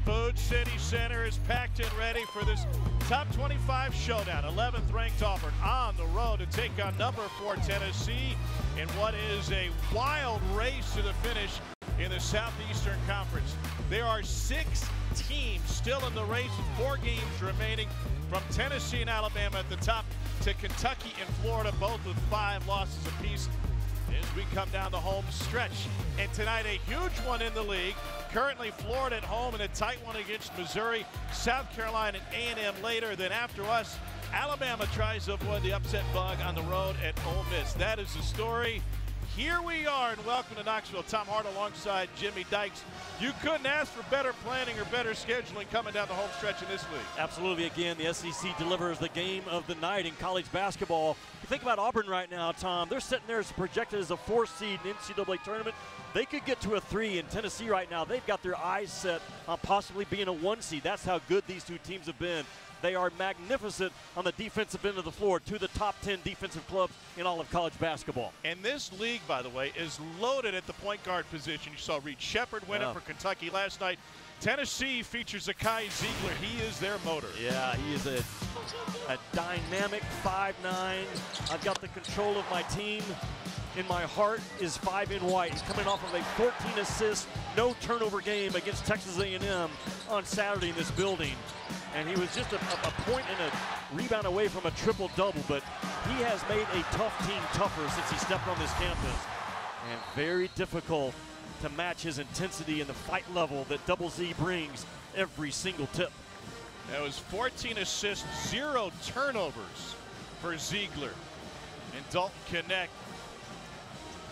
Food City Center is packed and ready for this top 25 showdown. 11th ranked Auburn on the road to take on number 4 Tennessee in what is a wild race to the finish in the Southeastern Conference. There are 6 teams still in the race, 4 games remaining, from Tennessee and Alabama at the top to Kentucky and Florida, both with 5 losses apiece as we come down the home stretch. And tonight, a huge one in the league. Currently Florida at home and a tight one against Missouri, South Carolina and A&M later. Then after us, Alabama tries to avoid the upset bug on the road at Ole Miss. That is the story. Here we are, and welcome to Knoxville. Tom Hart alongside Jimmy Dykes. You couldn't ask for better planning or better scheduling coming down the home stretch in this league. Absolutely. Again, the SEC delivers the game of the night in college basketball. You think about Auburn right now, Tom. They're sitting there as projected as a 4 seed in the NCAA tournament. They could get to a 3. In Tennessee right now, they've got their eyes set on possibly being a 1 seed. That's how good these two teams have been. They are magnificent on the defensive end of the floor, to the top 10 defensive clubs in all of college basketball. And this league, by the way, is loaded at the point guard position. You saw Reed Sheppard win it for Kentucky last night. Tennessee features Zakai Ziegler. He is their motor. Yeah, he is a dynamic 5'9". I've got the control of my team. In my heart is 5 in white. He's coming off of a 14-assist, no turnover game against Texas A&M on Saturday in this building. And he was just a point and a rebound away from a triple-double, but he has made a tough team tougher since he stepped on this campus. And very difficult to match his intensity and the fight level that Double Z brings every single tip. That was 14 assists, 0 turnovers for Ziegler. And Dalton Knecht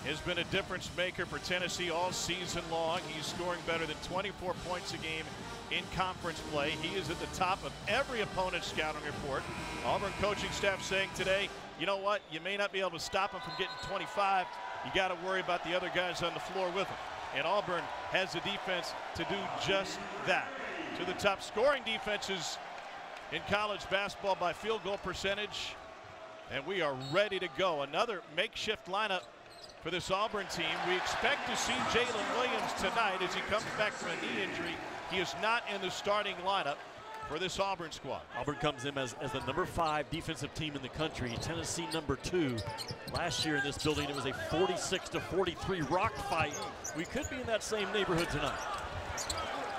has been a difference maker for Tennessee all season long. He's scoring better than 24 points a game in conference play. He is at the top of every opponent's scouting report. Auburn coaching staff saying today, you know what, you may not be able to stop him from getting 25. You got to worry about the other guys on the floor with him. And Auburn has the defense to do just that. To the top scoring defenses in college basketball by field goal percentage. And we are ready to go. Another makeshift lineup for this Auburn team. We expect to see Jalen Williams tonight as he comes back from a knee injury. He is not in the starting lineup for this Auburn squad. Auburn comes in as the number 5 defensive team in the country. Tennessee number 2. Last year in this building, it was a 46-43 rock fight. We could be in that same neighborhood tonight.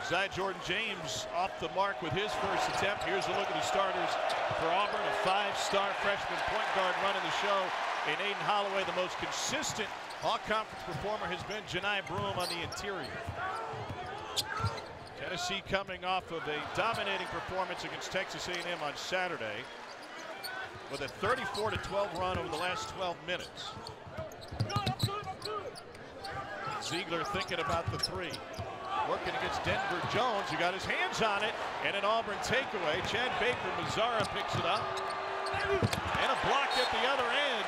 Zy Jordan James off the mark with his first attempt. Here's a look at the starters for Auburn. A 5-star freshman point guard running the show in Aiden Holloway. The most consistent all-conference performer has been Janai Broome on the interior. Tennessee coming off of a dominating performance against Texas A&M on Saturday with a 34-12 run over the last 12 minutes. Ziegler thinking about the 3. Working against Denver Jones, who got his hands on it, and an Auburn takeaway. Chad Baker-Mazzara picks it up, and a block at the other end.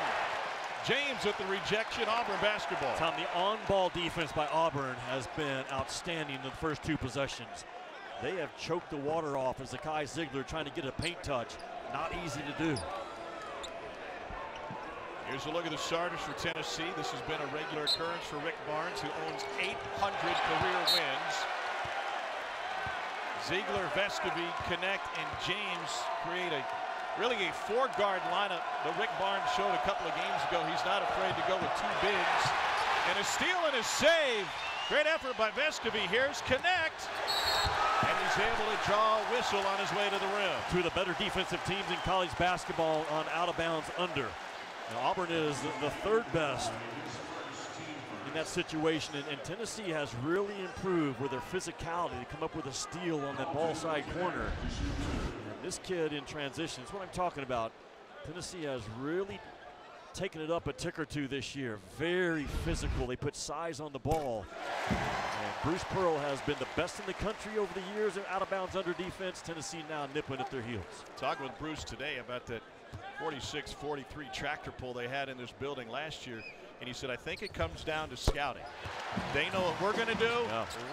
James with the rejection. Auburn basketball. Tom, the on-ball defense by Auburn has been outstanding in the first 2 possessions. They have choked the water off as Zakai Ziegler trying to get a paint touch. Not easy to do. Here's a look at the starters for Tennessee. This has been a regular occurrence for Rick Barnes, who owns 800 career wins. Ziegler, Vescovi, Knecht, and James create really a 4-guard lineup that Rick Barnes showed a couple of games ago. He's not afraid to go with 2 bigs. And a steal and a save. Great effort by Vescovi. Here's Knecht. And he's able to draw a whistle on his way to the rim. Two of the better defensive teams in college basketball on out-of-bounds under. Now, Auburn is the 3rd best in that situation, and Tennessee has really improved with their physicality to come up with a steal on that ball side corner. And this kid in transition is what I'm talking about. Tennessee has really taken it up a tick or 2 this year. Very physical. They put size on the ball. And Bruce Pearl has been the best in the country over the years in out-of-bounds under defense. Tennessee now nipping at their heels. Talking with Bruce today about that 46-43 tractor pull they had in this building last year, and he said, I think it comes down to scouting. They know what we're going to do.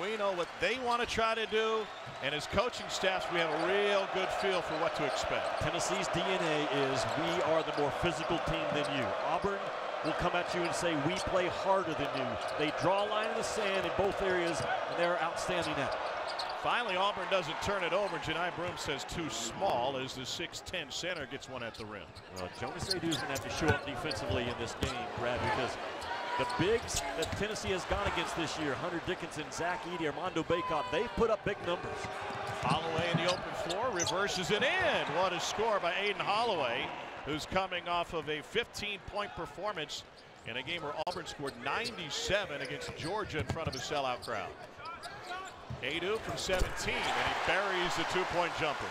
We know what they want to try to do, and as coaching staffs, we have a real good feel for what to expect. Tennessee's DNA is we are the more physical team than you. Auburn will come at you and say we play harder than you. They draw a line in the sand in both areas, and they're outstanding at it. Finally, Auburn doesn't turn it over. Janai Broom says too small as the 6'10 center gets one at the rim. Well, Jonas Aidoo is going to have to show up defensively in this game, Brad, because the bigs that Tennessee has gone against this year, Hunter Dickinson, Zach Edey, Armando Bacot, they've put up big numbers. Holloway in the open floor, reverses it in. What a score by Aiden Holloway, who's coming off of a 15-point performance in a game where Auburn scored 97 against Georgia in front of a sellout crowd. Aidoo from 17, and he buries the two-point jumper.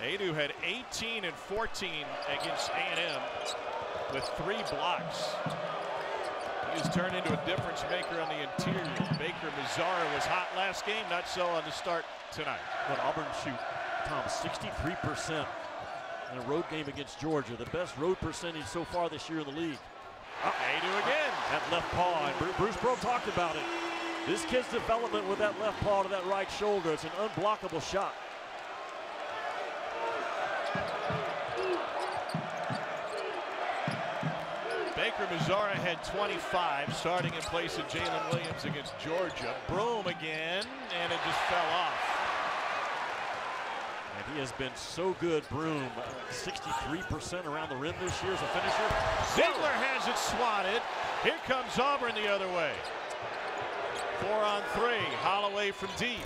Aidoo had 18 and 14 against A&M with 3 blocks. He has turned into a difference maker on the interior. Baker Mazzara was hot last game, not so on the start tonight. But Auburn shoot, Tom, 63% in a road game against Georgia, the best road percentage so far this year in the league. Aidoo again. That left paw, and Bruce Pearl talked about it. This kid's development with that left paw to that right shoulder, it's an unblockable shot. Baker Mazzara had 25, starting in place of Jalen Williams against Georgia. Broom again, and it just fell off. And he has been so good, Broom. 63% around the rim this year as a finisher. Ziegler has it swatted. Here comes Auburn the other way. 4 on 3. Holloway from deep.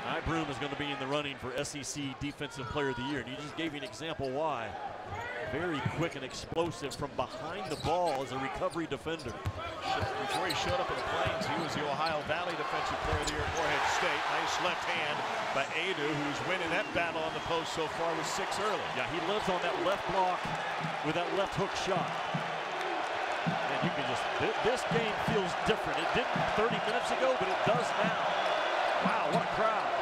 Janai Broom is going to be in the running for SEC Defensive Player of the Year, and he just gave you an example why. Very quick and explosive from behind the ball as a recovery defender. Before he showed up in the Plains, he was the Ohio Valley Defensive Player of the Year at Morehead State. Nice left hand by Aidoo, who's winning that battle on the post so far with 6 early. Yeah, he lives on that left block with that left hook shot. And you can just, this game feels different. It didn't 30 minutes ago, but it does now. Wow, what a crowd.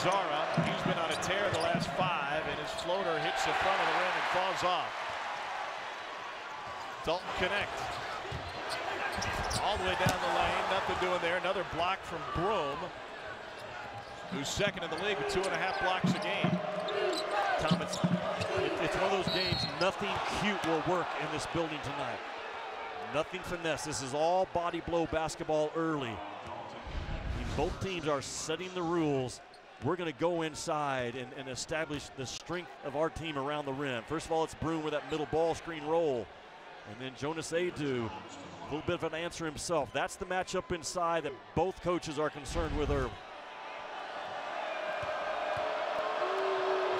He's been on a tear the last 5, and his floater hits the front of the rim and falls off. Dalton connect. All the way down the lane, nothing doing there. Another block from Broom, who's second in the league with 2.5 blocks a game. Tom, it's one of those games, nothing cute will work in this building tonight. Nothing finesse. This is all body blow basketball early. Both teams are setting the rules. We're going to go inside and establish the strength of our team around the rim. First of all, it's Broom with that middle ball screen roll. And then Jonas Aidoo, a little bit of an answer himself. That's the matchup inside that both coaches are concerned with early.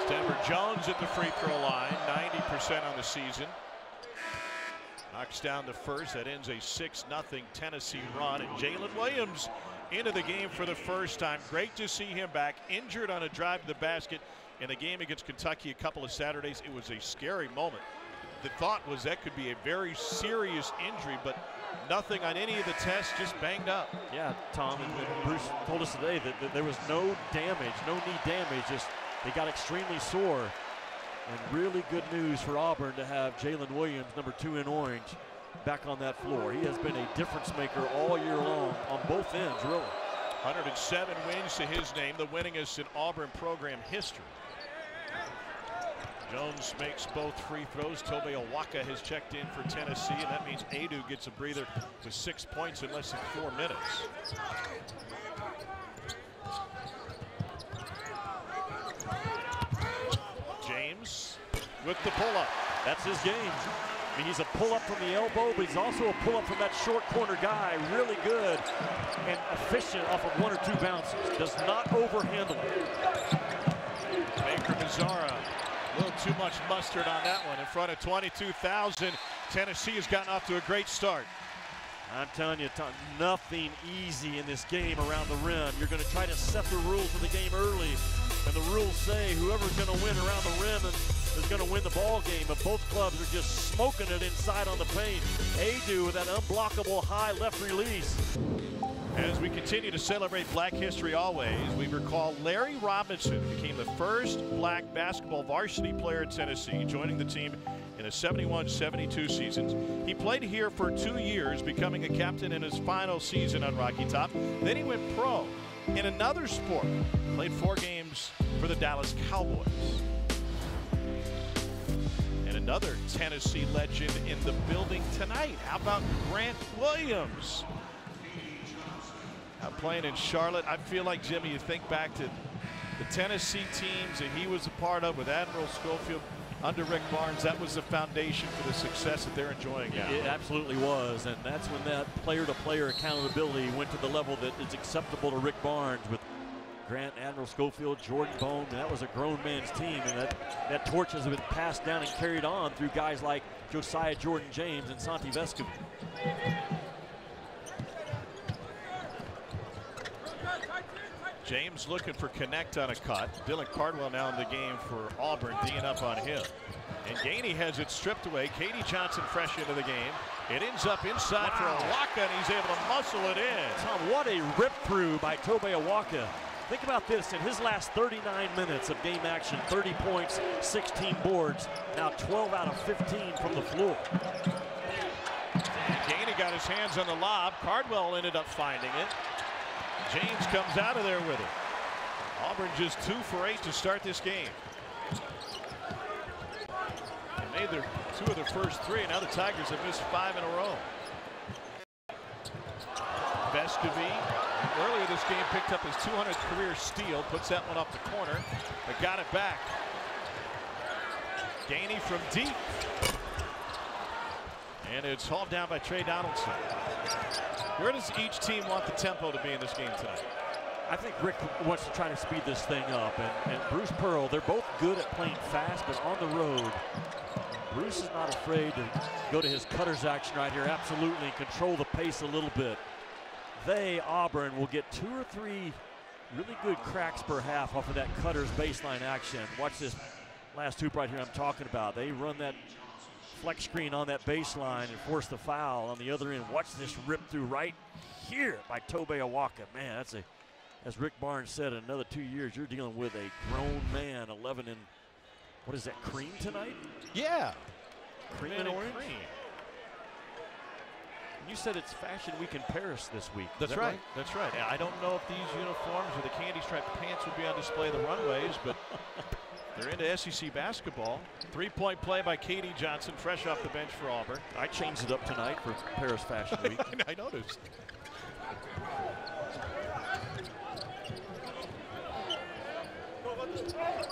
Denver Jones at the free throw line, 90% on the season. Knocks down the first. That ends a 6-0 Tennessee run. And Jalen Williams into the game for the first time. Great to see him back. Injured on a drive to the basket in a game against Kentucky a couple of Saturdays. It was a scary moment. The thought was that could be a very serious injury, but nothing on any of the tests, just banged up. Yeah, Tom, and Bruce told us today that there was no damage, no knee damage, just they got extremely sore. And really good news for Auburn to have Jalen Williams, number 2 in orange, back on that floor. He has been a difference maker all year long on both ends, really. 107 wins to his name, the winningest in Auburn program history. Jones makes both free throws. Tobe Awaka has checked in for Tennessee, and that means Aidoo gets a breather with 6 points in less than 4 minutes. James with the pull-up. That's his game. I mean, he's a pull-up from the elbow, but he's also a pull-up from that short corner guy. Really good and efficient off of 1 or 2 bounces. Does not overhandle it. Baker Mazzara, a little too much mustard on that one. In front of 22,000, Tennessee has gotten off to a great start. I'm telling you, Tom, nothing easy in this game around the rim. You're going to try to set the rules of the game early, and the rules say whoever's going to win around the rim is going to win the ball game. But both clubs are just smoking it inside on the paint. Aidoo with that unblockable high left release. As we continue to celebrate Black History always, we recall Larry Robinson, who became the first black basketball varsity player at Tennessee, joining the team in the 71-72 seasons. He played here for 2 years, becoming a captain in his final season on Rocky Top. Then he went pro In another sport, played 4 games for the Dallas Cowboys. And another Tennessee legend in the building tonight. How about Grant Williams? Playing in Charlotte. I feel like, Jimmy, you think back to the Tennessee teams that he was a part of with Admiral Schofield under Rick Barnes. That was the foundation for the success that they're enjoying now. It absolutely was, and that's when that player-to-player accountability went to the level that is acceptable to Rick Barnes with Grant, Admiral Schofield, Jordan Bone. That was a grown man's team, and that torch has been passed down and carried on through guys like Josiah Jordan James and Santi Vescovi. James looking for Connect on a cut. Dylan Cardwell now in the game for Auburn, D'ing up on him. And Gainey has it stripped away. Katie Johnson fresh into the game. It ends up inside for Awaka, and he's able to muscle it in. Tom, what a rip through by Tobe Awaka. Think about this, in his last 39 minutes of game action, 30 points, 16 boards, now 12 out of 15 from the floor. Gainey got his hands on the lob. Cardwell ended up finding it. James comes out of there with it. Auburn just 2 for 8 to start this game. They made 2 of their first 3, and now the Tigers have missed 5 in a row. Vescovi, earlier this game, picked up his 200th career steal, puts that one up the corner, but got it back. Gainey from deep. And it's hauled down by Trey Donaldson. Where does each team want the tempo to be in this game tonight? I think Rick wants to try to speed this thing up. And Bruce Pearl, they're both good at playing fast, but on the road, Bruce is not afraid to go to his cutters action right here. Absolutely, control the pace a little bit. They, Auburn, will get 2 or 3 really good cracks per half off of that cutters baseline action. Watch this last hoop right here I'm talking about. They run that flex screen on that baseline and force the foul on the other end. Watch this rip through right here by Tobe Awaka. Man, that's as Rick Barnes said, in another 2 years, you're dealing with a grown man, 11 and, what is that, cream tonight? Yeah. Cream and orange? Cream. You said it's Fashion Week in Paris this week. That's right. That's right. I don't know if these uniforms or the candy striped pants would be on display the runways, but they're into SEC basketball. 3-point play by Katie Johnson, fresh off the bench for Auburn. I changed it up tonight for Paris Fashion Week. I noticed.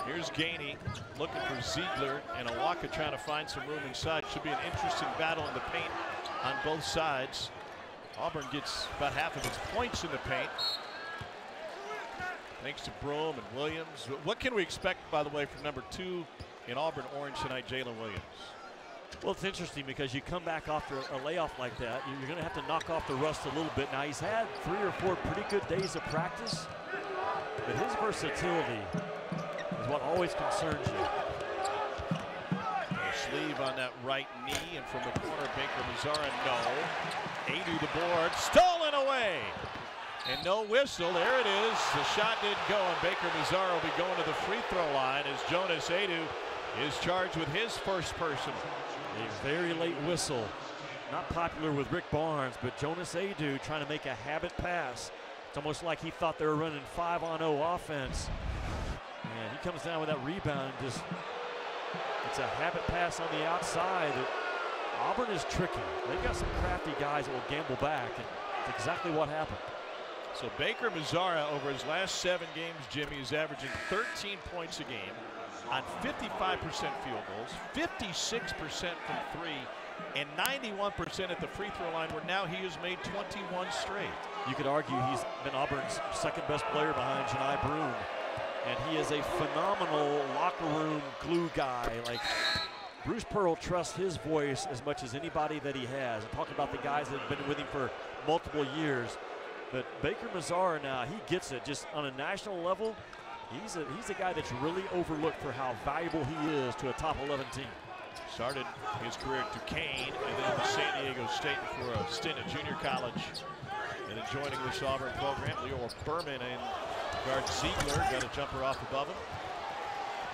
Here's Gainey looking for Ziegler, and Awaka trying to find some room inside. Should be an interesting battle in the paint on both sides. Auburn gets about half of its points in the paint, thanks to Broome and Williams. What can we expect, by the way, from number 2 in Auburn orange tonight, Jalen Williams? Well, it's interesting because you come back after a layoff like that, you're going to have to knock off the rust a little bit. Now, he's had 3 or 4 pretty good days of practice, but his versatility is what always concerns you. Sleeve on that right knee, and from the corner, Baker Mazzara, no. Adu the board, stolen away. And no whistle, there it is. The shot didn't go, and Baker Mazzara will be going to the free throw line as Jonas Adu is charged with his first personal. A very late whistle. Not popular with Rick Barnes, but Jonas Adu trying to make a habit pass. It's almost like he thought they were running 5-on-0 offense. And he comes down with that rebound. Just, it's a habit pass on the outside. Auburn is tricky. They've got some crafty guys that will gamble back, and it's exactly what happened. So Baker Mazzara, over his last 7 games, Jimmy, is averaging 13 points a game on 55% field goals, 56% from 3, and 91% at the free throw line, where now he has made 21 straight. You could argue he's been Auburn's second best player behind Janai Broome. And he is a phenomenal locker room glue guy. Like, Bruce Pearl trusts his voice as much as anybody that he has. I'm talking about the guys that have been with him for multiple years. But Baker Mazzara now, he gets it just on a national level. He's a guy that's really overlooked for how valuable he is to a top 11 team. Started his career at Duquesne and then to San Diego State for a stint at junior college. And then joining this Auburn program, Leo Berman and guard Ziegler got a jumper off above him.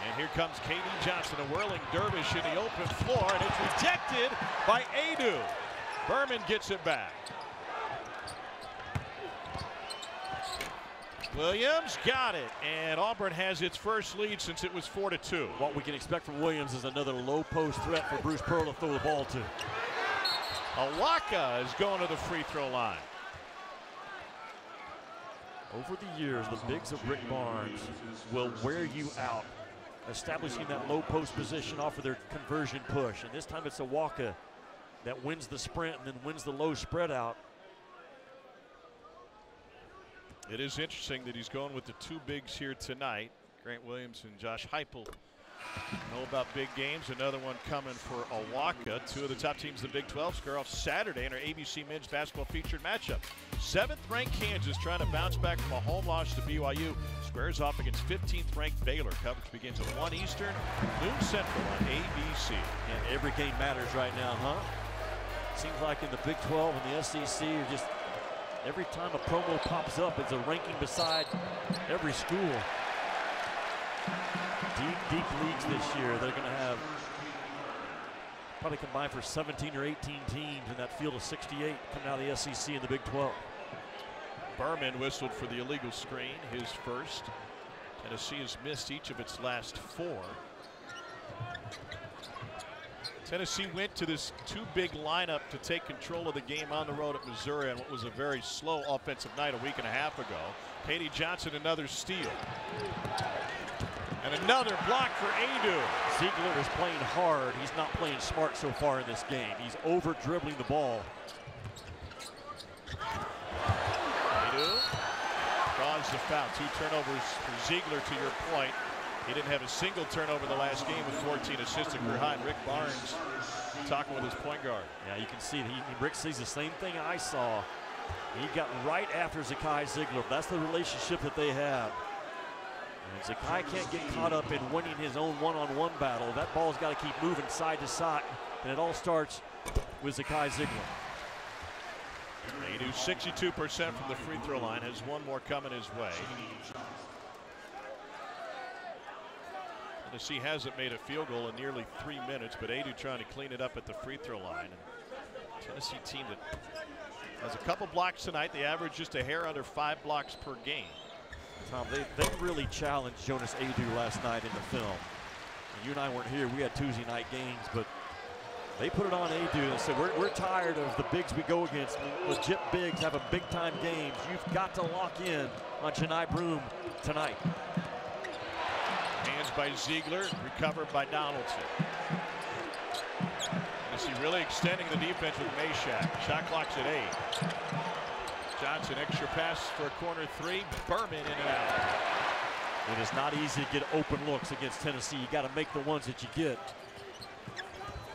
And here comes Katie Johnson, a whirling dervish in the open floor, and it's rejected by Adu. Berman gets it back. Williams got it, and Auburn has its first lead since it was 4-2. What we can expect from Williams is another low post threat for Bruce Pearl to throw the ball to. Awaka is going to the free throw line. Over the years, the bigs of Rick Barnes will wear you out, establishing that low post position off of their conversion push. And this time it's Awaka that wins the sprint and then wins the low spread out. It is interesting that he's going with the two bigs here tonight. Grant Williams and Josh Heupel know about big games. Another one coming for Awaka. Two of the top teams in the Big 12 square off Saturday in our ABC Men's Basketball featured matchup. 7th-ranked Kansas trying to bounce back from a home loss to BYU. Squares off against 15th-ranked Baylor. Coverage begins at 1 Eastern, noon Central on ABC. And every game matters right now, huh? Seems like in the Big 12 and the SEC, you're just every time a promo pops up, it's a ranking beside every school. Deep leagues this year. They're going to have probably combined for 17 or 18 teams in that field of 68 coming out of the SEC and the Big 12. Berman whistled for the illegal screen, his first. Tennessee has missed each of its last 4. Tennessee went to this two-big lineup to take control of the game on the road at Missouri on what was a very slow offensive night a week and a half ago. Katie Johnson, another steal. And another block for Adu. Ziegler is playing hard. He's not playing smart so far in this game. He's over-dribbling the ball. Adu draws the foul. 2 turnovers for Ziegler, to your point. He didn't have a single turnover the last game with 14 assists, a career high. Rick Barnes talking with his point guard. Yeah, you can see it. Rick sees the same thing I saw. He got right after Zakai Ziegler. That's the relationship that they have. And Zakai can't get caught up in winning his own one-on-one battle. That ball's got to keep moving side to side, and it all starts with Zakai Ziegler. Adu 62% from the free throw line, has one more coming his way. Tennessee hasn't made a field goal in nearly 3 minutes, but Adu trying to clean it up at the free throw line. And Tennessee team that has a couple blocks tonight. They average just a hair under 5 blocks per game. Tom, they really challenged Jonas Adu last night in the film. And you and I weren't here. We had Tuesday night games, but they put it on Adu and said, we're tired of the bigs we go against. Legit bigs having big-time games. You've got to lock in on Janai Broome tonight. Hands by Ziegler, recovered by Donaldson. Tennessee really extending the defense with Meshack. Shot clock's at 8. Johnson, extra pass for a corner 3. Berman in and out. It is not easy to get open looks against Tennessee. You got to make the ones that you get.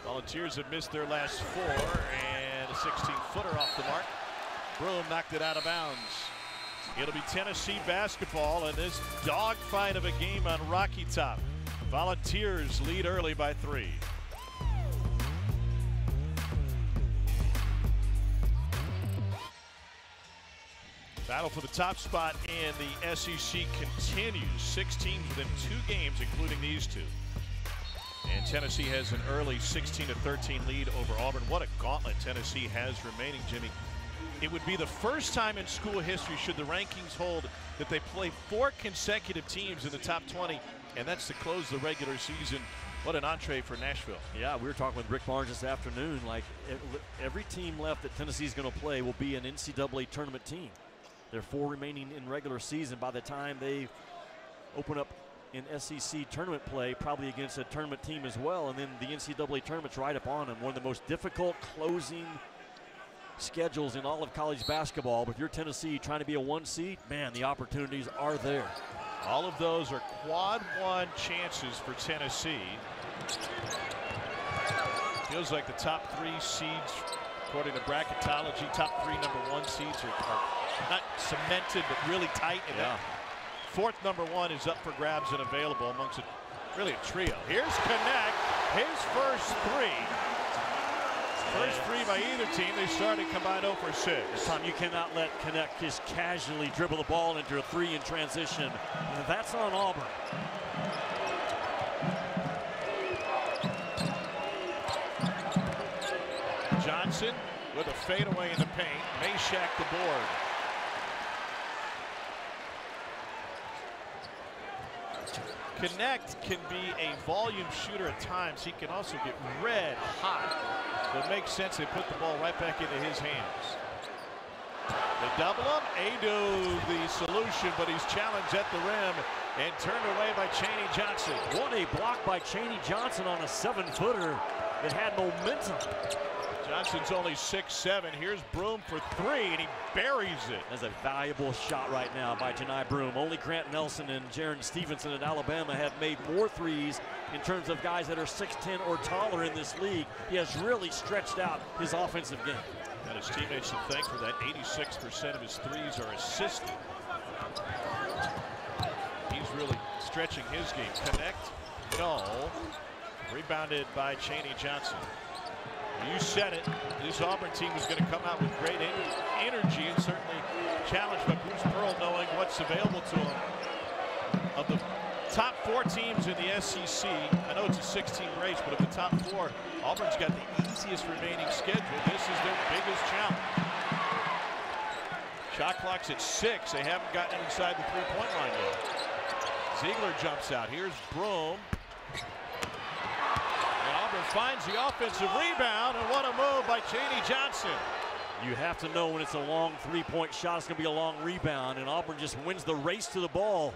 Volunteers have missed their last 4, and a 16-footer off the mark. Broome knocked it out of bounds. It'll be Tennessee basketball in this dogfight of a game on Rocky Top. Volunteers lead early by 3. Battle for the top spot in the SEC continues. 6 teams within 2 games, including these 2. And Tennessee has an early 16-13 lead over Auburn. What a gauntlet Tennessee has remaining, Jimmy. It would be the first time in school history, should the rankings hold, that they play 4 consecutive teams in the top 20, and that's to close the regular season. What an entree for Nashville. Yeah, we were talking with Rick Barnes this afternoon. Like, every team left that Tennessee's going to play will be an NCAA tournament team. There are 4 remaining in regular season. By the time they open up in SEC tournament play, probably against a tournament team as well, and then the NCAA tournament's right up on them. One of the most difficult closing schedules in all of college basketball. But if you're Tennessee trying to be a 1 seed, man, the opportunities are there. All of those are quad 1 chances for Tennessee. Feels like the top 3 seeds, according to bracketology, top 3 number 1 seeds are not cemented, but really tight. And yeah. Fourth number 1 is up for grabs and available amongst really a trio. Here's Connect, his first 3. First 3 by either team. They started combined 0 for 6. This time you cannot let Connect just casually dribble the ball into a 3 in transition. That's on Auburn. Johnson with a fadeaway in the paint. Meshack the board. Connect can be a volume shooter at times. He can also get red hot. So it makes sense they put the ball right back into his hands. They double him. Adu the solution, but he's challenged at the rim and turned away by Chaney Johnson. What a block by Chaney Johnson on a 7-footer that had momentum. Johnson's only 6'7". Here's Broom for three, and he buries it. That's a valuable shot right now by Janai Broom. Only Grant Nelson and Jaron Stevenson at Alabama have made more threes in terms of guys that are 6'10" or taller in this league. He has really stretched out his offensive game. And his teammates to thank for that. 86% of his threes are assisted. He's really stretching his game. Connect? No. Rebounded by Chaney Johnson. You said it. This Auburn team is going to come out with great energy and certainly challenged by Bruce Pearl, knowing what's available to him. Of the top 4 teams in the SEC, I know it's a 16 race, but of the top 4, Auburn's got the easiest remaining schedule. This is their biggest challenge. Shot clock's at 6. They haven't gotten inside the three-point line yet. Ziegler jumps out. Here's Broom. Auburn finds the offensive rebound, and what a move by Chaney Johnson. You have to know when it's a long three-point shot, it's going to be a long rebound, and Auburn just wins the race to the ball.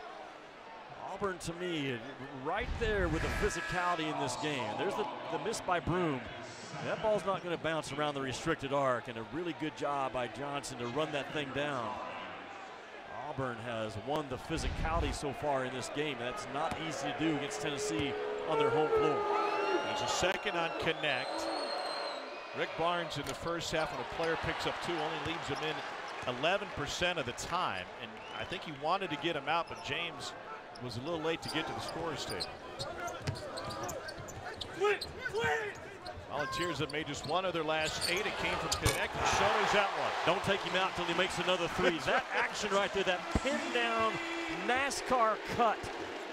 Auburn, to me, right there with the physicality in this game. There's the miss by Broom. That ball's not going to bounce around the restricted arc, and a really good job by Johnson to run that thing down. Auburn has won the physicality so far in this game. That's not easy to do against Tennessee on their home floor. There's a second on Connect. Rick Barnes in the first half, when a player picks up 2, only leaves him in 11% of the time. And I think he wanted to get him out, but James was a little late to get to the scorer's table. Volunteers have made just one of their last 8. It came from Connect, and so is that one. Don't take him out until he makes another 3. That action right there, that pin down NASCAR cut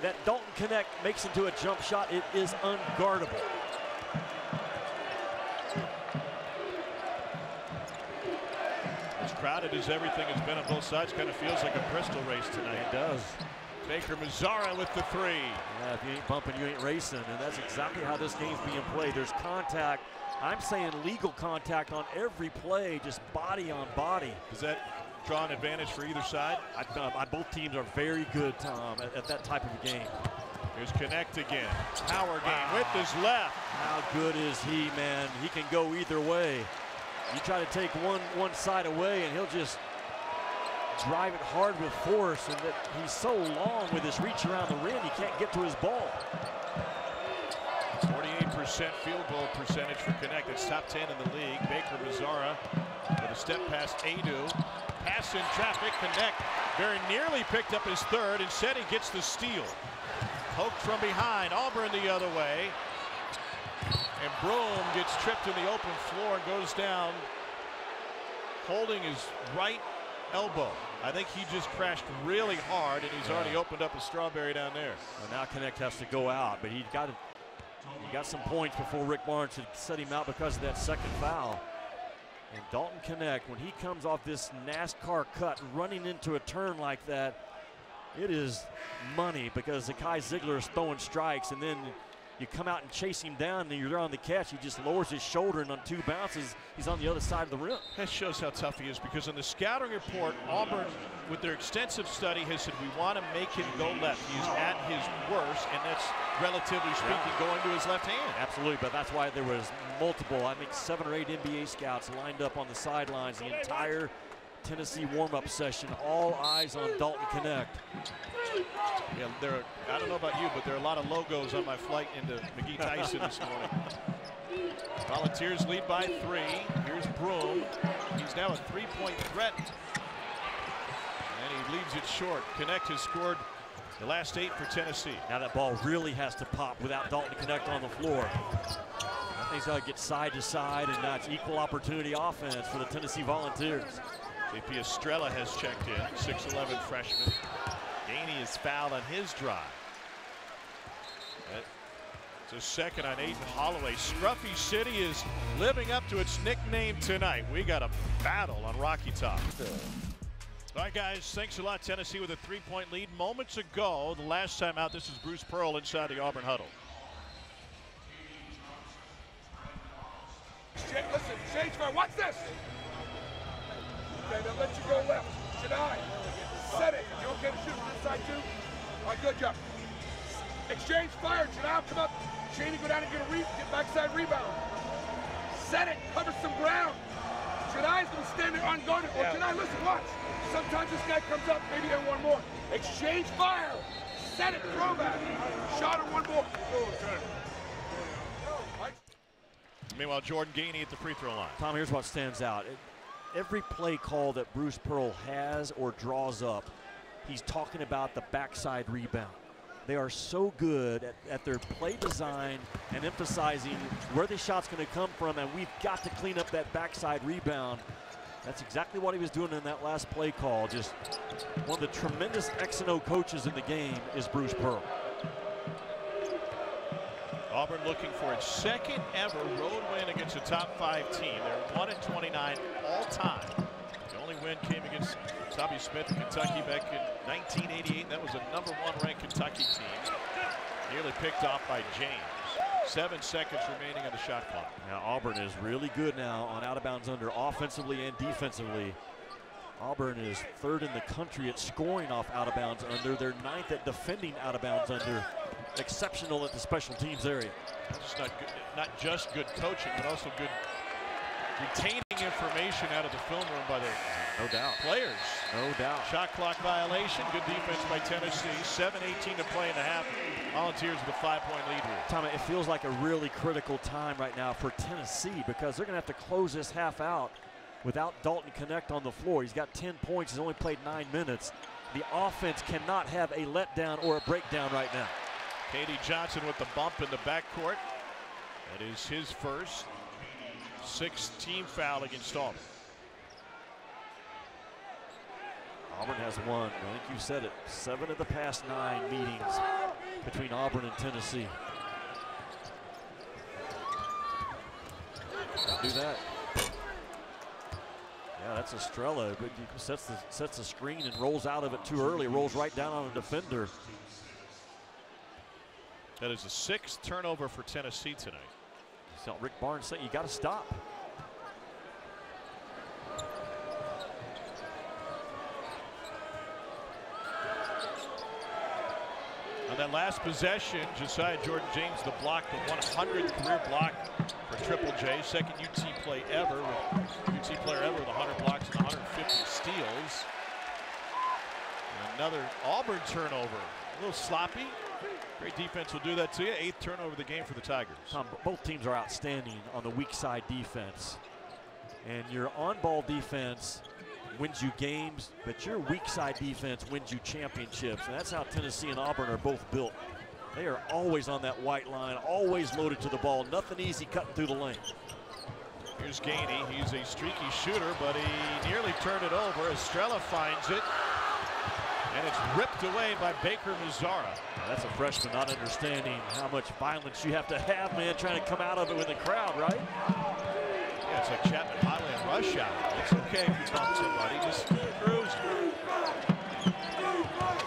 that Dalton Connect makes into a jump shot, it is unguardable. As crowded as everything has been on both sides, kind of feels like a Bristol race tonight. It does. Baker Mazzara with the 3. Yeah, if you ain't bumping, you ain't racing, and that's exactly how this game's being played. There's contact. I'm saying legal contact on every play, just body on body. Does that draw an advantage for either side? Both teams are very good, Tom, at that type of a game. Here's Connect again. Power game with his left. How good is he, man? He can go either way. You try to take one side away, and he'll just drive it hard with force, and that he's so long with his reach around the rim, he can't get to his ball. 48% field goal percentage for Connect. It's top 10 in the league. Baker Mazzara with a step past Adu. Pass in traffic. Connect very nearly picked up his 3rd. Instead, he gets the steal. Poked from behind. Auburn the other way. And Broom gets tripped in the open floor and goes down holding his right elbow. I think he just crashed really hard, and he's already opened up a strawberry down there. Well, now Connect has to go out, but he got some points before Rick Barnes should set him out because of that second foul. And Dalton Connect, when he comes off this NASCAR cut running into a turn like that, it is money, because Zakai Ziegler is throwing strikes, and then you come out and chase him down, and you're there on the catch. He just lowers his shoulder, and on 2 bounces, he's on the other side of the rim. That shows how tough he is, because in the scouting report, Auburn, with their extensive study, has said we want to make him go left. He's at his worst, and that's, relatively speaking, going to his left hand. Absolutely, but that's why there was multiple, I think 7 or 8 NBA scouts lined up on the sidelines the entire Tennessee warm-up session. All eyes on Dalton Connect. Yeah, I don't know about you, but there are a lot of logos on my flight into McGee-Tyson this morning. Volunteers lead by 3. Here's Broom. He's now a 3-point threat. And he leaves it short. Connect has scored the last 8 for Tennessee. Now that ball really has to pop without Dalton Connect on the floor. I think he's got to get side to side, and now it's equal opportunity offense for the Tennessee Volunteers. JP Estrella has checked in, 6'11" freshman. Gainey is fouled on his drive. It's a second on Aiden Holloway. Scruffy City is living up to its nickname tonight. We got a battle on Rocky Top. All right, guys, thanks a lot. Tennessee with a 3-point lead. Moments ago, the last time out, this is Bruce Pearl inside the Auburn huddle. Listen, change for watch this. Okay, now let you go left. Should I? Set it. You okay to shoot from this side too? All right, good job. Exchange fire. Should I come up? Cheney go down and get backside rebound. Set it. Cover some ground. Should I's gonna stand there unguarded. Or should I listen? Watch. Sometimes this guy comes up. Maybe there one more. Exchange fire. Set it. Throwback. Shot or one more. Meanwhile, Jordan Gainey at the free throw line. Tom, here's what stands out. Every play call that Bruce Pearl has or draws up, he's talking about the backside rebound. They are so good at their play design and emphasizing where the shot's going to come from, and we've got to clean up that backside rebound. That's exactly what he was doing in that last play call. Just one of the tremendous X and O coaches in the game is Bruce Pearl. Auburn looking for its second ever road win against a top 5 team. They're 1-29 all time. The only win came against Tommy Smith in Kentucky back in 1988. That was a #1 ranked Kentucky team. Nearly picked off by James. 7 seconds remaining on the shot clock. Now Auburn is really good now on out of bounds under, offensively and defensively. Auburn is 3rd in the country at scoring off out of bounds under. They're 9th at defending out of bounds under. Exceptional at the special teams area. Not just good coaching, but also good retaining information out of the film room by the players. No doubt. Shot clock violation. Good defense by Tennessee. 7:18 to play in the half. Volunteers with a 5-point lead here. Tom, it feels like a really critical time right now for Tennessee because they're going to have to close this half out without Dalton Connect on the floor. He's got 10 points. He's only played 9 minutes. The offense cannot have a letdown or a breakdown right now. Katie Johnson with the bump in the backcourt. That is his first 6th team foul against Auburn. Auburn has won, I think you said it, 7 of the past 9 meetings between Auburn and Tennessee. Don't do that. Yeah, that's Estrella, but he sets the screen and rolls out of it too early, rolls right down on a defender. That is the 6th turnover for Tennessee tonight. So Rick Barnes saying you got to stop. On that last possession, Josiah Jordan James the block, the 100th career block for Triple J, 2nd UT player ever with 100 blocks and 150 steals. And another Auburn turnover, a little sloppy. Great defense will do that to you. 8th turnover of the game for the Tigers. Tom, both teams are outstanding on the weak side defense. And your on-ball defense wins you games, but your weak side defense wins you championships. And that's how Tennessee and Auburn are both built. They are always on that white line, always loaded to the ball. Nothing easy cutting through the lane. Here's Gainey. He's a streaky shooter, but he nearly turned it over. Estrella finds it. And it's ripped away by Baker Mazzara. That's a freshman not understanding how much violence you have to have, man, trying to come out of it with the crowd, right? Yeah, it's like Chapman Highway and rush hour. It's okay if you bump somebody, just cruise.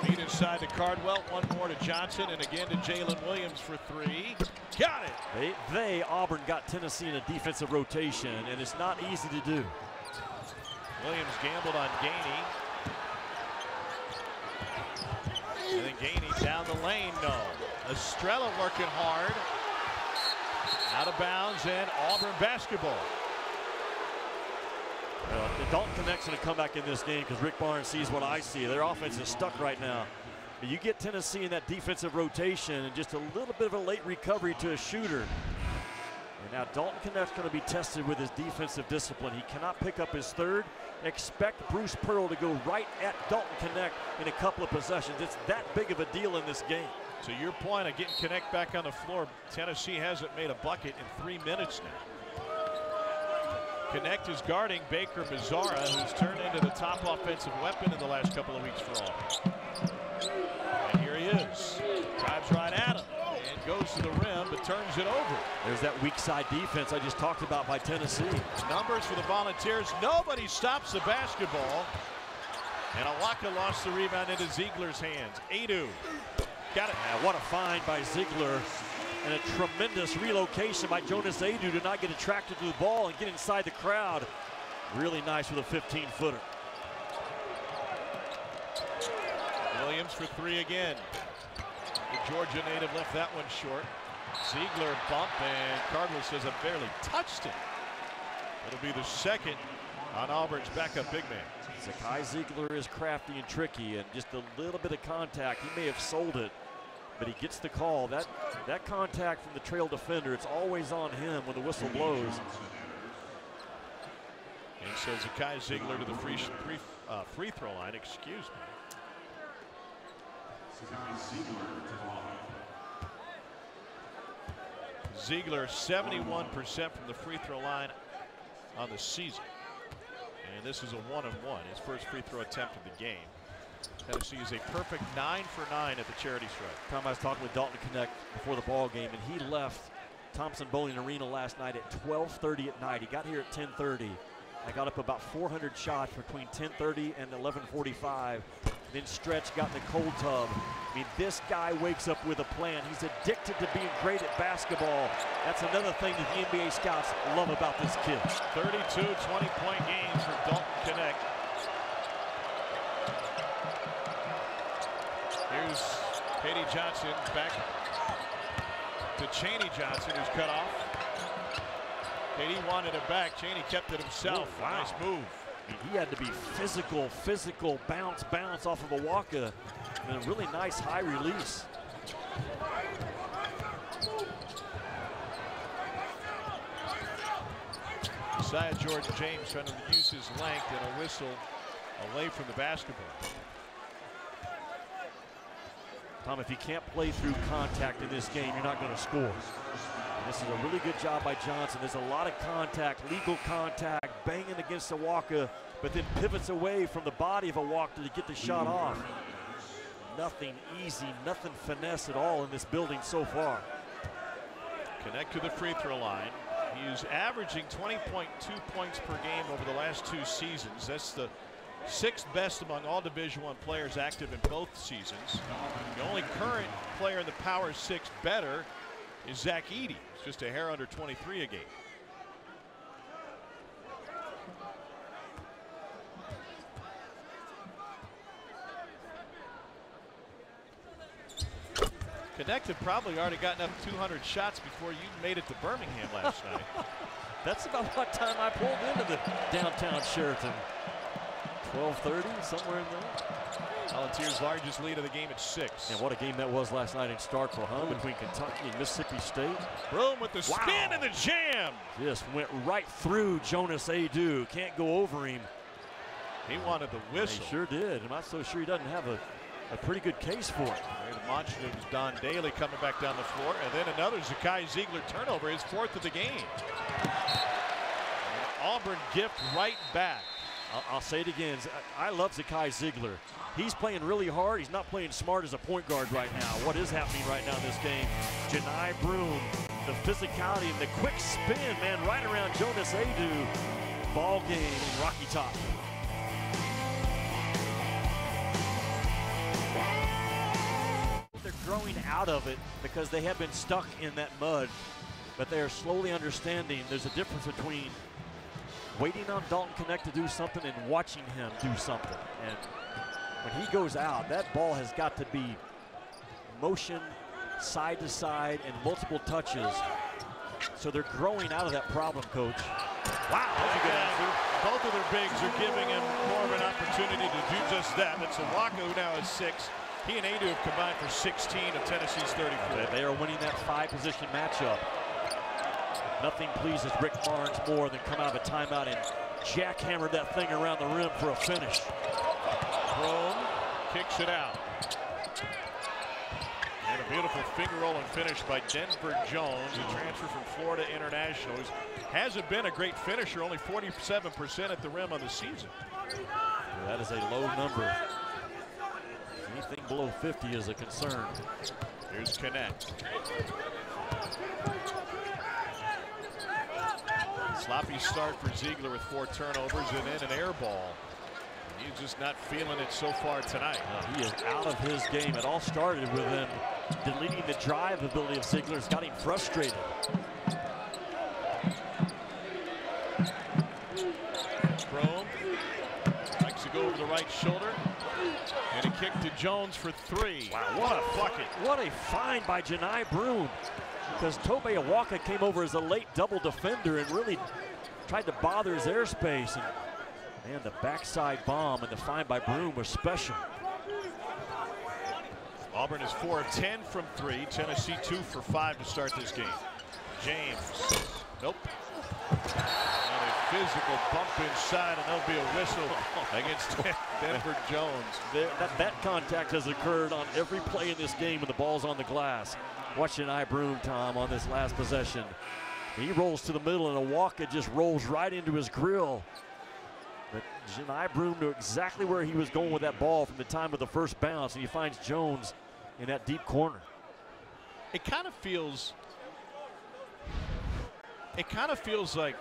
Feed inside to Cardwell, one more to Johnson, and again to Jalen Williams for 3. Got it! Auburn, got Tennessee in a defensive rotation, and it's not easy to do. Williams gambled on Gainey. And then Gainey down the lane, no. Estrella working hard. Out of bounds and Auburn basketball. The Dalton Connect's going to come back in this game because Rick Barnes sees what I see. Their offense is stuck right now. But you get Tennessee in that defensive rotation and just a little bit of a late recovery to a shooter. And now Dalton Connect's going to be tested with his defensive discipline. He cannot pick up his 3rd. Expect Bruce Pearl to go right at Dalton Connect in a couple of possessions. It's that big of a deal in this game. To your point of getting Connect back on the floor, Tennessee hasn't made a bucket in 3 minutes now. Connect is guarding Baker Mazzara, who's turned into the top offensive weapon in the last couple of weeks for Auburn. And here he is. Drives right at him and goes to the rim, but turns it over. There's that weak side defense I just talked about by Tennessee. Numbers for the Volunteers. Nobody stops the basketball. And Awaka lost the rebound into Ziegler's hands. Adu got it. Yeah, what a find by Ziegler. And a tremendous relocation by Jonas Adu to not get attracted to the ball and get inside the crowd. Really nice with a 15-footer. Williams for three again. The Georgia native left that one short. Ziegler bump, and Cardwell says I barely touched it. It'll be the second on Auburn's backup big man. Zakai Ziegler is crafty and tricky, and just a little bit of contact. He may have sold it, but he gets the call. That contact from the trail defender, it's always on him when the whistle blows. And so Zakai Ziegler to the free throw line, excuse me. Ziegler 71% from the free throw line on the season. And this is a 1-and-1, his first free throw attempt of the game. Tennessee is a perfect 9 for 9 at the charity stripe. Tom, I was talking with Dalton Connect before the ball game, and he left Thompson Bowling Arena last night at 12:30 at night. He got here at 10:30. I got up about 400 shots between 10:30 and 11:45. Then Stretch got in the cold tub. I mean, this guy wakes up with a plan. He's addicted to being great at basketball. That's another thing that the NBA scouts love about this kid. 32 20-point games for Dalton Connect. Here's Katie Johnson back to Chaney Johnson, who's cut off. Katie wanted it back. Chaney kept it himself. Oh, wow. Nice move. I mean, he had to be physical, bounce off of Awaka, and a really nice high release. Josiah Jordan-James trying to use his length and a whistle away from the basketball. Tom, if you can't play through contact in this game, you're not going to score. And this is a really good job by Johnson. There's a lot of contact, legal contact, banging against Awaka, but then pivots away from the body of Awaka to get the shot off. Nothing easy, nothing finesse at all in this building so far. Connect to the free throw line. He's averaging 20.2 points per game over the last 2 seasons. That's the 6th best among all Division I players active in both seasons. The only current player in the Power 6 better is Zach Edey. He's just a hair under 23 a game. Connect had probably already gotten up 200 shots before you made it to Birmingham last night. That's about what time I pulled into the downtown Sheraton. 12:30, somewhere in there. Volunteers' largest lead of the game at 6. And what a game that was last night in Starkville, huh? Between Kentucky and Mississippi State. Broom with the spin and the jam. Just went right through Jonas Adu. Can't go over him. He wanted the whistle. He sure did. I'm not so sure he doesn't have a pretty good case for it. Very demonstrative is Don Daly coming back down the floor. And then another Zakai Ziegler turnover, his 4th of the game. And Auburn gift right back. I'll say it again. I love Zakai Ziegler. He's playing really hard. He's not playing smart as a point guard right now. What is happening right now in this game? Janai Broom, the physicality and the quick spin, man, right around Jonas Adu. Ball game in Rocky Top. They're growing out of it because they have been stuck in that mud, but they are slowly understanding there's a difference between waiting on Dalton Connect to do something and watching him do something. And when he goes out, that ball has got to be motion side to side and multiple touches. So they're growing out of that problem, Coach. Wow, that's a good answer. Both of their bigs are giving him more of an opportunity to do just that. That's Awaka, who now has 6. He and Adu have combined for 16 of Tennessee's 34. They are winning that 5-position matchup. Nothing pleases Rick Barnes more than come out of a timeout and jackhammer that thing around the rim for a finish. Broom kicks it out. And a beautiful finger roll and finish by Denver Jones, a transfer from Florida International. Hasn't been a great finisher, only 47% at the rim on the season. Well, that is a low number. Anything below 50 is a concern. Here's Connect. Sloppy start for Ziegler with 4 turnovers and then an air ball. He's just not feeling it so far tonight. He is out of his game. It all started with him deleting the drive ability of Ziegler. It's got him frustrated. Broom likes to go over the right shoulder. And a kick to Jones for 3. Wow, what a bucket. What a find by Janai Broom. Because Tobe Awaka came over as a late double defender and really tried to bother his airspace. And man, the backside bomb and the find by Broom was special. Auburn is 4 of 10 from 3. Tennessee 2 for 5 to start this game. James, nope. And a physical bump inside, and there'll be a whistle against Denver Jones. That contact has occurred on every play in this game when the ball's on the glass. Watch Janai Broom, Tom, on this last possession. He rolls to the middle, and Awaka just rolls right into his grill. But Janai Broom knew exactly where he was going with that ball from the time of the first bounce, and he finds Jones in that deep corner. It kind of feels like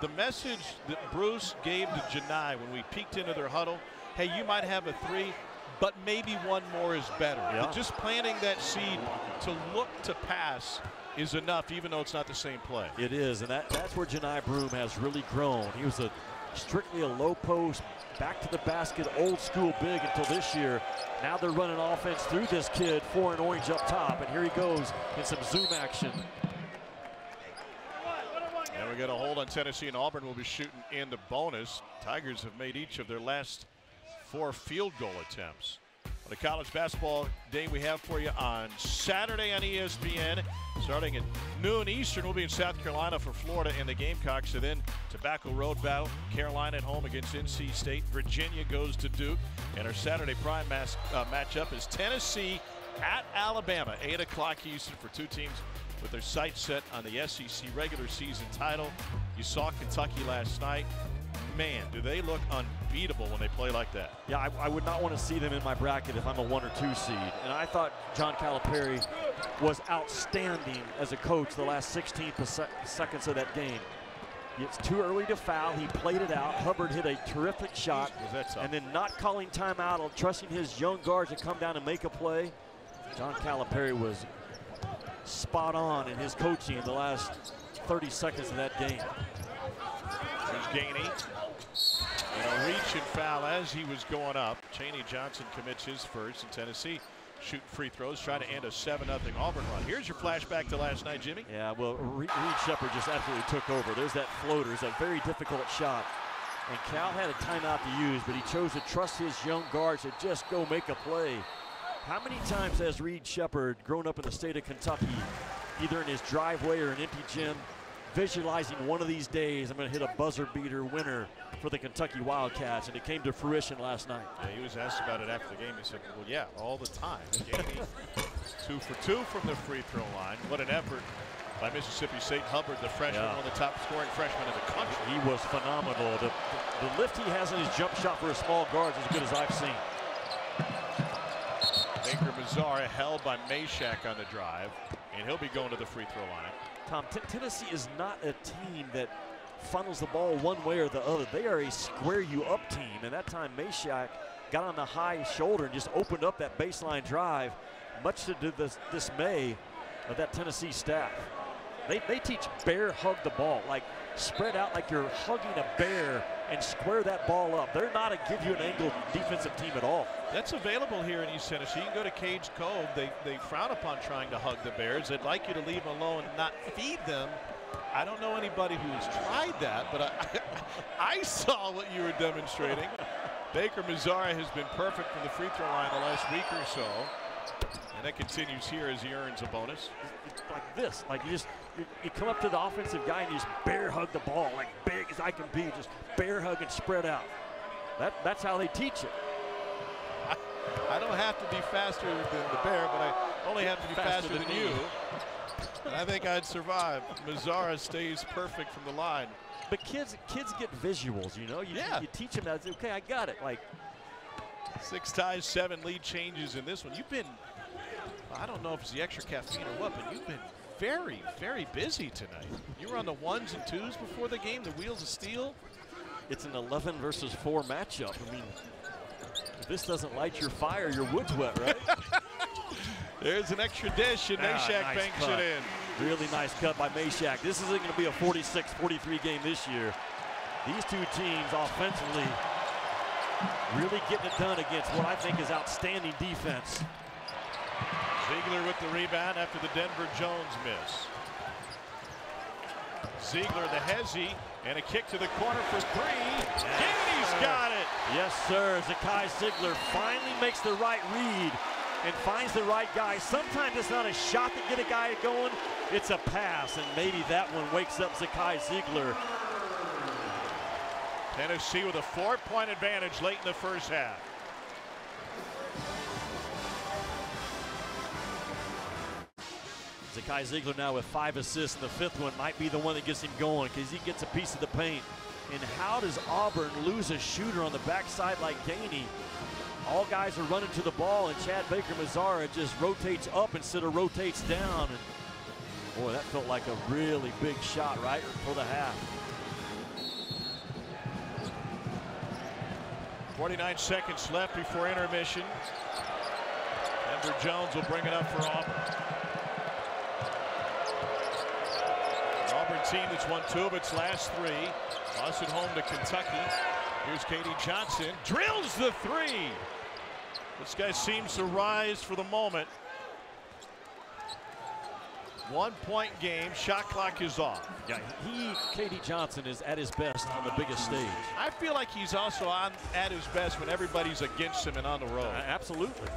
the message that Bruce gave to Janai when we peeked into their huddle, hey, you might have a 3, but maybe one more is better. Yeah. Just planting that seed to look to pass is enough, even though it's not the same play. It is, and that's where Janai Broom has really grown. He was strictly a low post, back to the basket, old school big until this year. Now they're running offense through this kid, 4 and orange up top, and here he goes in some zoom action. And we got a hold on Tennessee, and Auburn will be shooting in the bonus. Tigers have made each of their last 4 field goal attempts. On the college basketball day we have for you on Saturday on ESPN. Starting at noon Eastern, we'll be in South Carolina for Florida and the Gamecocks. And then Tobacco Road battle. Carolina at home against NC State. Virginia goes to Duke. And our Saturday prime matchup is Tennessee at Alabama. 8 o'clock Eastern for 2 teams with their sights set on the SEC regular season title. You saw Kentucky last night. Man, do they look unbeatable when they play like that. Yeah, I would not want to see them in my bracket if I'm a 1 or 2 seed. And I thought John Calipari was outstanding as a coach the last 16 seconds of that game. It's too early to foul. He played it out. Hubbard hit a terrific shot. And then not calling timeout, or trusting his young guards to come down and make a play. John Calipari was spot on in his coaching in the last 30 seconds of that game. Here's Gainey. And a reach and foul as he was going up. Chaney Johnson commits his first, and Tennessee shooting free throws, trying to end a 7-0 Auburn run. Here's your flashback to last night, Jimmy. Yeah, well, Reed Sheppard just absolutely took over. There's that floater. It's a very difficult shot. And Cal had a timeout to use, but he chose to trust his young guards to just go make a play. How many times has Reed Sheppard grown up in the state of Kentucky, either in his driveway or an empty gym, visualizing one of these days I'm going to hit a buzzer beater winner for the Kentucky Wildcats, and it came to fruition last night. Yeah, he was asked about it after the game. He said, well, yeah, all the time. Gainey, 2 for 2 from the free throw line. What an effort by Mississippi State. Hubbard, the freshman, one of the top scoring freshmen in the country. He was phenomenal. The lift he has in his jump shot for a small guard is as good as I've seen. Baker Mazzara held by Meshack on the drive, and he'll be going to the free throw line. Tom, Tennessee is not a team that funnels the ball one way or the other. They are a square you up team, and that time Meshack got on the high shoulder and just opened up that baseline drive, much to the dismay of that Tennessee staff. They teach bear hug the ball, like spread out like you're hugging a bear and square that ball up. They're not a give you an angle defensive team at all. That's available here in East Tennessee. You can go to Cage Cove. They frown upon trying to hug the Bears. They'd like you to leave them alone and not feed them. I don't know anybody who has tried that, but I saw what you were demonstrating. Baker Mazzara has been perfect from the free throw line the last week or so. And that continues here as he earns a bonus. It's like this, like you come up to the offensive guy and you just bear hug the ball, like big as I can be, just bear hug and spread out. That's how they teach it. I don't have to be faster than the bear, but I only have to be faster than you. And I think I'd survive. Mazzara stays perfect from the line. But kids get visuals, you know. You teach them that. Okay, I got it. Like 6 ties, 7 lead changes in this one. You've been, I don't know if it's the extra caffeine or what, but you've been very, very busy tonight. You were on the 1s and 2s before the game, the Wheels of Steel. It's an 11 versus 4 matchup. I mean, If this doesn't light your fire, your wood's wet, right? There's an extra dish, and Meshack nice banks cut. it in. Really nice cut by Meshack. This isn't going to be a 46-43 game this year. These two teams offensively really getting it done against what I think is outstanding defense. Ziegler with the rebound after the Denver Jones miss. Ziegler the hezzy, and a kick to the corner for three. Gainey's got it. Yes, sir. Zakai Ziegler finally makes the right read and finds the right guy. Sometimes it's not a shot to get a guy going, it's a pass, and maybe that one wakes up Zakai Ziegler. Tennessee with a 4-point advantage late in the first half. Zakai Ziegler now with 5 assists, and the 5th one might be the one that gets him going because he gets a piece of the paint. And how does Auburn lose a shooter on the backside like Gainey? All guys are running to the ball, and Chad Baker-Mazara just rotates up instead of rotates down. And boy, that felt like a really big shot right for the half. 49 seconds left before intermission. Denver Jones will bring it up for Auburn. An Auburn team that's won 2 of its last 3. Lost at home to Kentucky. Here's Katie Johnson. Drills the 3. This guy seems to rise for the moment. 1-point game. Shot clock is off. Yeah, Katie Johnson is at his best on the biggest stage. I feel like he's also at his best when everybody's against him and on the road. Absolutely.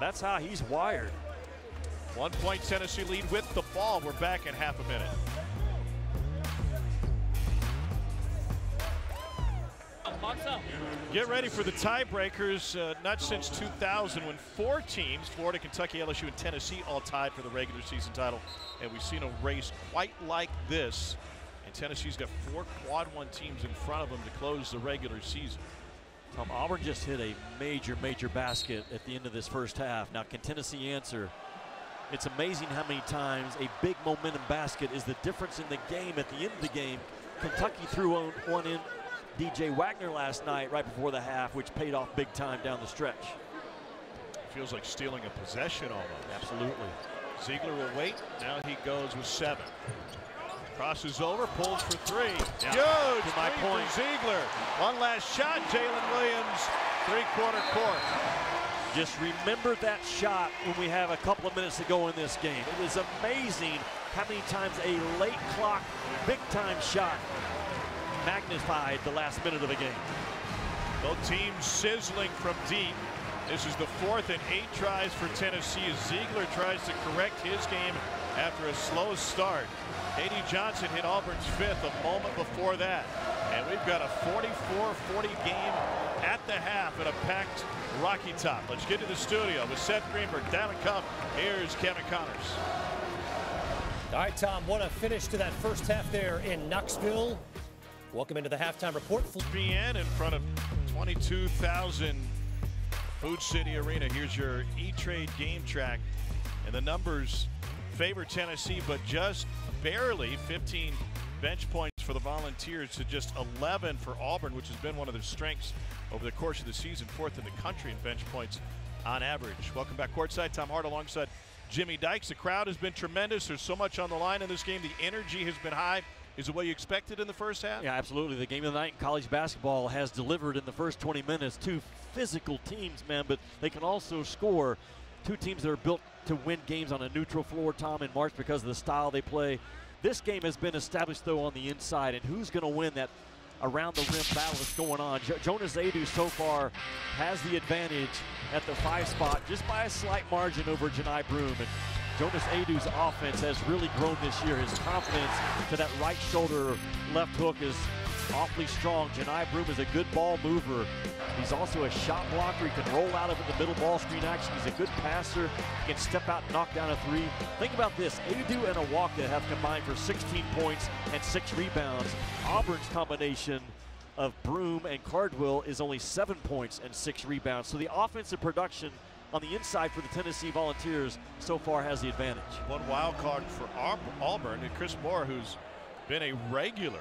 That's how he's wired. 1-point Tennessee lead with the ball. We're back in half a minute. Get ready for the tiebreakers. Not since 2000 when 4 teams, Florida, Kentucky, LSU, and Tennessee, all tied for the regular season title. And we've seen a race quite like this. And Tennessee's got 4 quad 1 teams in front of them to close the regular season. Tom, Auburn just hit a major basket at the end of this first half. Now, can Tennessee answer? It's amazing how many times a big momentum basket is the difference in the game at the end of the game. Kentucky threw one in DJ Wagner last night right before the half, which paid off big time down the stretch. Feels like stealing a possession almost. Absolutely. Ziegler will wait. Now he goes with 7. Crosses over, pulls for 3. Yeah, huge to my three point. for Ziegler. One last shot, Jalen Williams, 3-quarter court. Just remember that shot when we have a couple of minutes to go in this game. It is amazing how many times a late clock, big time shot magnified the last minute of the game. Both teams sizzling from deep. This is the 4th and 8 tries for Tennessee as Ziegler tries to correct his game after a slow start. Katie Johnson hit Auburn's 5th a moment before that. And we've got a 44-40 game at the half at a packed Rocky Top. Let's get to the studio with Seth Greenberg, Dalvin Cup. Here's Kevin Connors. All right, Tom, what a finish to that first half there in Knoxville. Welcome into the halftime report. ESPN in front of 22,000 Food City Arena. Here's your E-Trade game track. And the numbers favor Tennessee, but just barely. 15 bench points for the Volunteers to just 11 for Auburn, which has been one of their strengths over the course of the season. 4th in the country in bench points on average. Welcome back courtside. Tom Hart alongside Jimmy Dykes. The crowd has been tremendous. There's so much on the line in this game. The energy has been high. Is it what you expected in the first half? Yeah, absolutely. The game of the night in college basketball has delivered in the first 20 minutes. 2 physical teams, man, but they can also score. 2 teams that are built to win games on a neutral floor, Tom, in March because of the style they play. This game has been established, though, on the inside, and who's going to win that around-the-rim battle that's going on? Jonas Aidoo so far has the advantage at the 5 spot just by a slight margin over Janai Broome. And Jonas Aidoo's offense has really grown this year. His confidence to that right shoulder left hook is awfully strong. Janai Broome is a good ball mover. He's also a shot blocker. He can roll out of it in the middle ball screen action. He's a good passer. He can step out and knock down a 3. Think about this. Aidoo and Awaka have combined for 16 points and 6 rebounds. Auburn's combination of Broome and Cardwell is only 7 points and 6 rebounds. So the offensive production on the inside for the Tennessee Volunteers so far has the advantage. One wild card for Auburn, and Chris Moore, who's been a regular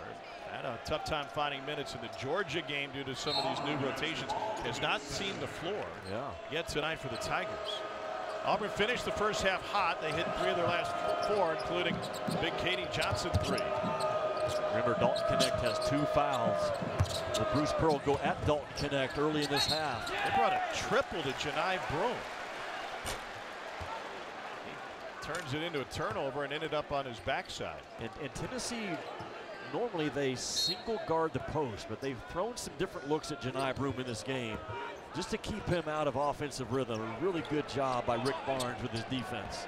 Had a tough time finding minutes in the Georgia game due to some of these new rotations. Has not seen the floor yet tonight for the Tigers. Auburn finished the first half hot. They hit 3 of their last 4, including big Katie Johnson 3. Remember, Dalton Connect has 2 fouls. Will Bruce Pearl go at Dalton Connect early in this half? They brought a triple to Janai Broom. He turns it into a turnover and ended up on his backside. And Tennessee, normally they single guard the post, but they've thrown some different looks at Janai Broom in this game just to keep him out of offensive rhythm. A really good job by Rick Barnes with his defense.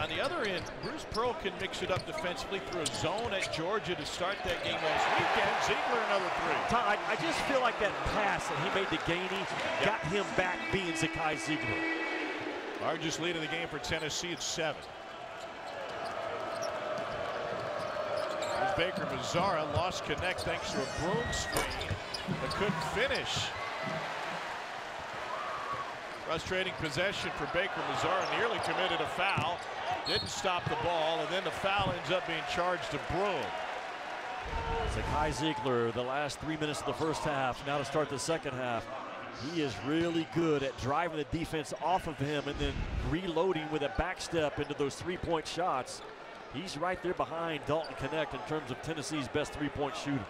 On the other end, Bruce Pearl can mix it up defensively through a zone at Georgia to start that game last weekend. Ziegler another 3. Tom, I just feel like that pass that he made to Gainey got him back being Zakai Ziegler. Largest lead in the game for Tennessee at 7. There's Baker Mazzara, lost connect thanks to a Broom screen, but couldn't finish. Frustrating possession for Baker Mazzara. Nearly committed a foul. Didn't stop the ball, and then the foul ends up being charged to Broom. Zakai Ziegler, the last 3 minutes of the first half, now to start the second half. He is really good at driving the defense off of him and then reloading with a back step into those 3-point shots. He's right there behind Dalton Connect in terms of Tennessee's best 3-point shooter.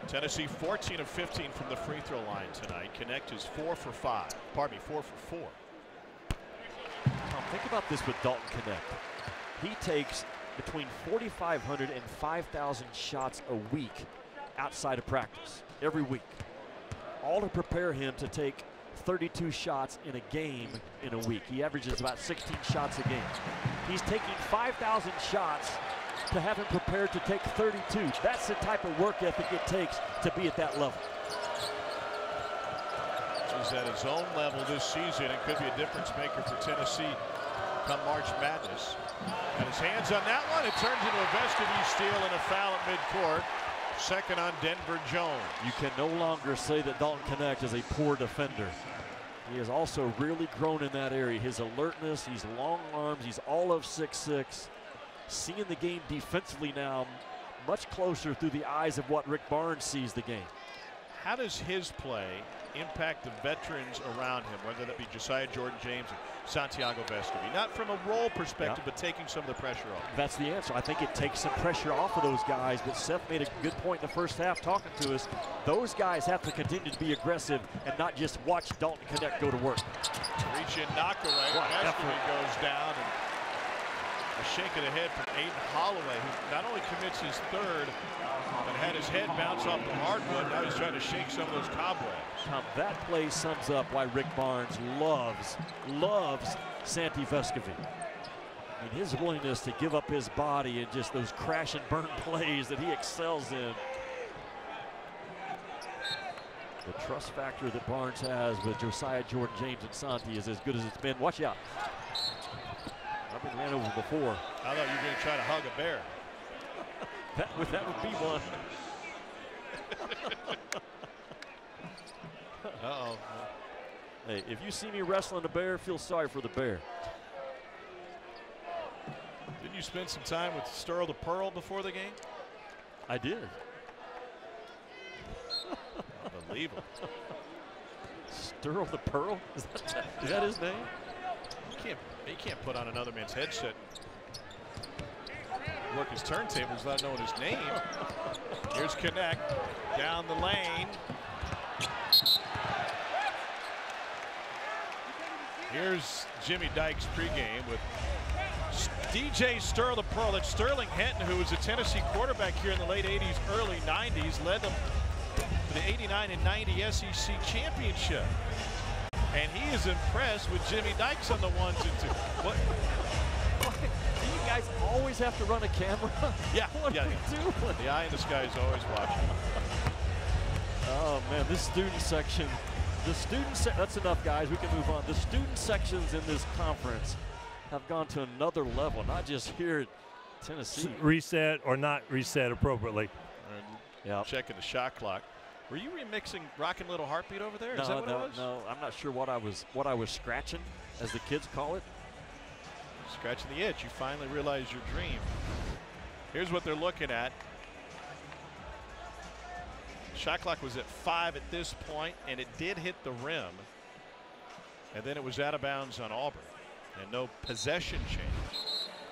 Tennessee 14 of 15 from the free throw line tonight. Connect is 4 for 5. Pardon me, 4 for 4. Tom, think about this with Dalton Connect. He takes between 4,500 and 5,000 shots a week outside of practice, every week. All to prepare him to take 32 shots in a game in a week. He averages about 16 shots a game. He's taking 5,000 shots to have him prepared to take 32. That's the type of work ethic it takes to be at that level. He's at his own level this season and could be a difference maker for Tennessee come March Madness. And his hands on that one. It turns into a Vestivie steal and a foul at midcourt. Second on Denver Jones. You can no longer say that Dalton Connect is a poor defender. He has also really grown in that area. His alertness, he's long arms, he's all of 6'6". Seeing the game defensively now much closer through the eyes of what Rick Barnes sees the game. How does his play impact the veterans around him, whether that be Josiah Jordan-James or Santiago Vestivie? Not from a role perspective, but taking some of the pressure off. That's the answer. I think it takes some pressure off of those guys, but Seth made a good point in the first half talking to us. Those guys have to continue to be aggressive and not just watch Dalton Connect go to work. Reach in, knock away. Vestivie goes down, and a shake of the head from Aiden Holloway, who not only commits his 3rd, but had his head bounce off the hardwood. Now he's trying to shake some of those cobwebs. Tom, that play sums up why Rick Barnes loves Santi Vestivie. I mean, his willingness to give up his body and just those crash and burn plays that he excels in. The trust factor that Barnes has with Josiah Jordan-James and Santi is as good as it's been. Watch out. I've been ran over before. I thought you were going to try to hug a bear. that would be one. Uh-oh. Hey, if you see me wrestling a bear, feel sorry for the bear. Didn't you spend some time with Sterl the Pearl before the game? I did. Unbelievable. Sterl the Pearl? Is that his name? He can't put on another man's headset and work his turntables without knowing his name. Here's Connect down the lane. Here's Jimmy Dykes pregame with DJ Sterl the Pearl. That's Sterling Henton, who was a Tennessee quarterback here in the late 80s, early 90s, led them to the 89 and 90 SEC championship. And he is impressed with Jimmy Dykes on the 1-2. What? Do you guys always have to run a camera? Yeah. What are we doing? The eye in the sky is always watching. Oh man, this student section. That's enough, guys. We can move on. The student sections in this conference have gone to another level, not just here at Tennessee. Reset or not reset appropriately. Yeah. Checking the shot clock. Were you remixing Rockin' Little Heartbeat over there? Is that what it was? No, I'm not sure what I was scratching, as the kids call it. Scratching the itch. You finally realize your dream. Here's what they're looking at. Shot clock was at 5 at this point, and it did hit the rim. And then it was out of bounds on Auburn. And no possession change.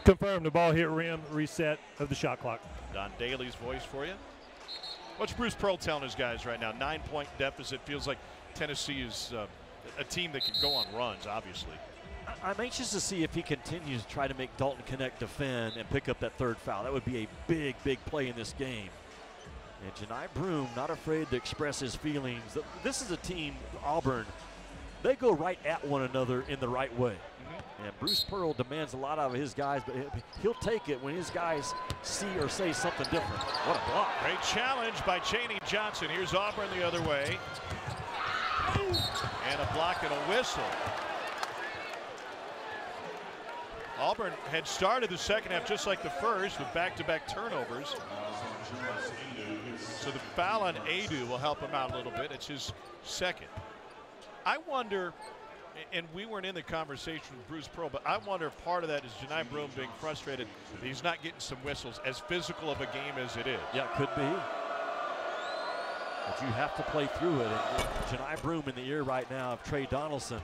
Confirmed, the ball hit rim, reset of the shot clock. Don Daly's voice for you. What's Bruce Pearl telling his guys right now? 9-point deficit. Feels like Tennessee is a team that can go on runs, obviously. I'm anxious to see if he continues to try to make Dalton Knecht defend and pick up that third foul. That would be a big, big play in this game. And Johni Broome not afraid to express his feelings. This is a team, Auburn, they go right at one another in the right way. And Bruce Pearl demands a lot out of his guys, but he'll take it when his guys see or say something different. What a block. Great challenge by Chaney Johnson. Here's Auburn the other way. And a block and a whistle. Auburn had started the second half just like the first with back-to-back turnovers. So the foul on Adu will help him out a little bit. It's his second. I wonder, and we weren't in the conversation with Bruce Pearl, but I wonder if part of that is Johni Broome being frustrated that he's not getting some whistles, as physical of a game as it is. Yeah, it could be. But you have to play through it. And Johni Broome in the ear right now of Trey Donaldson.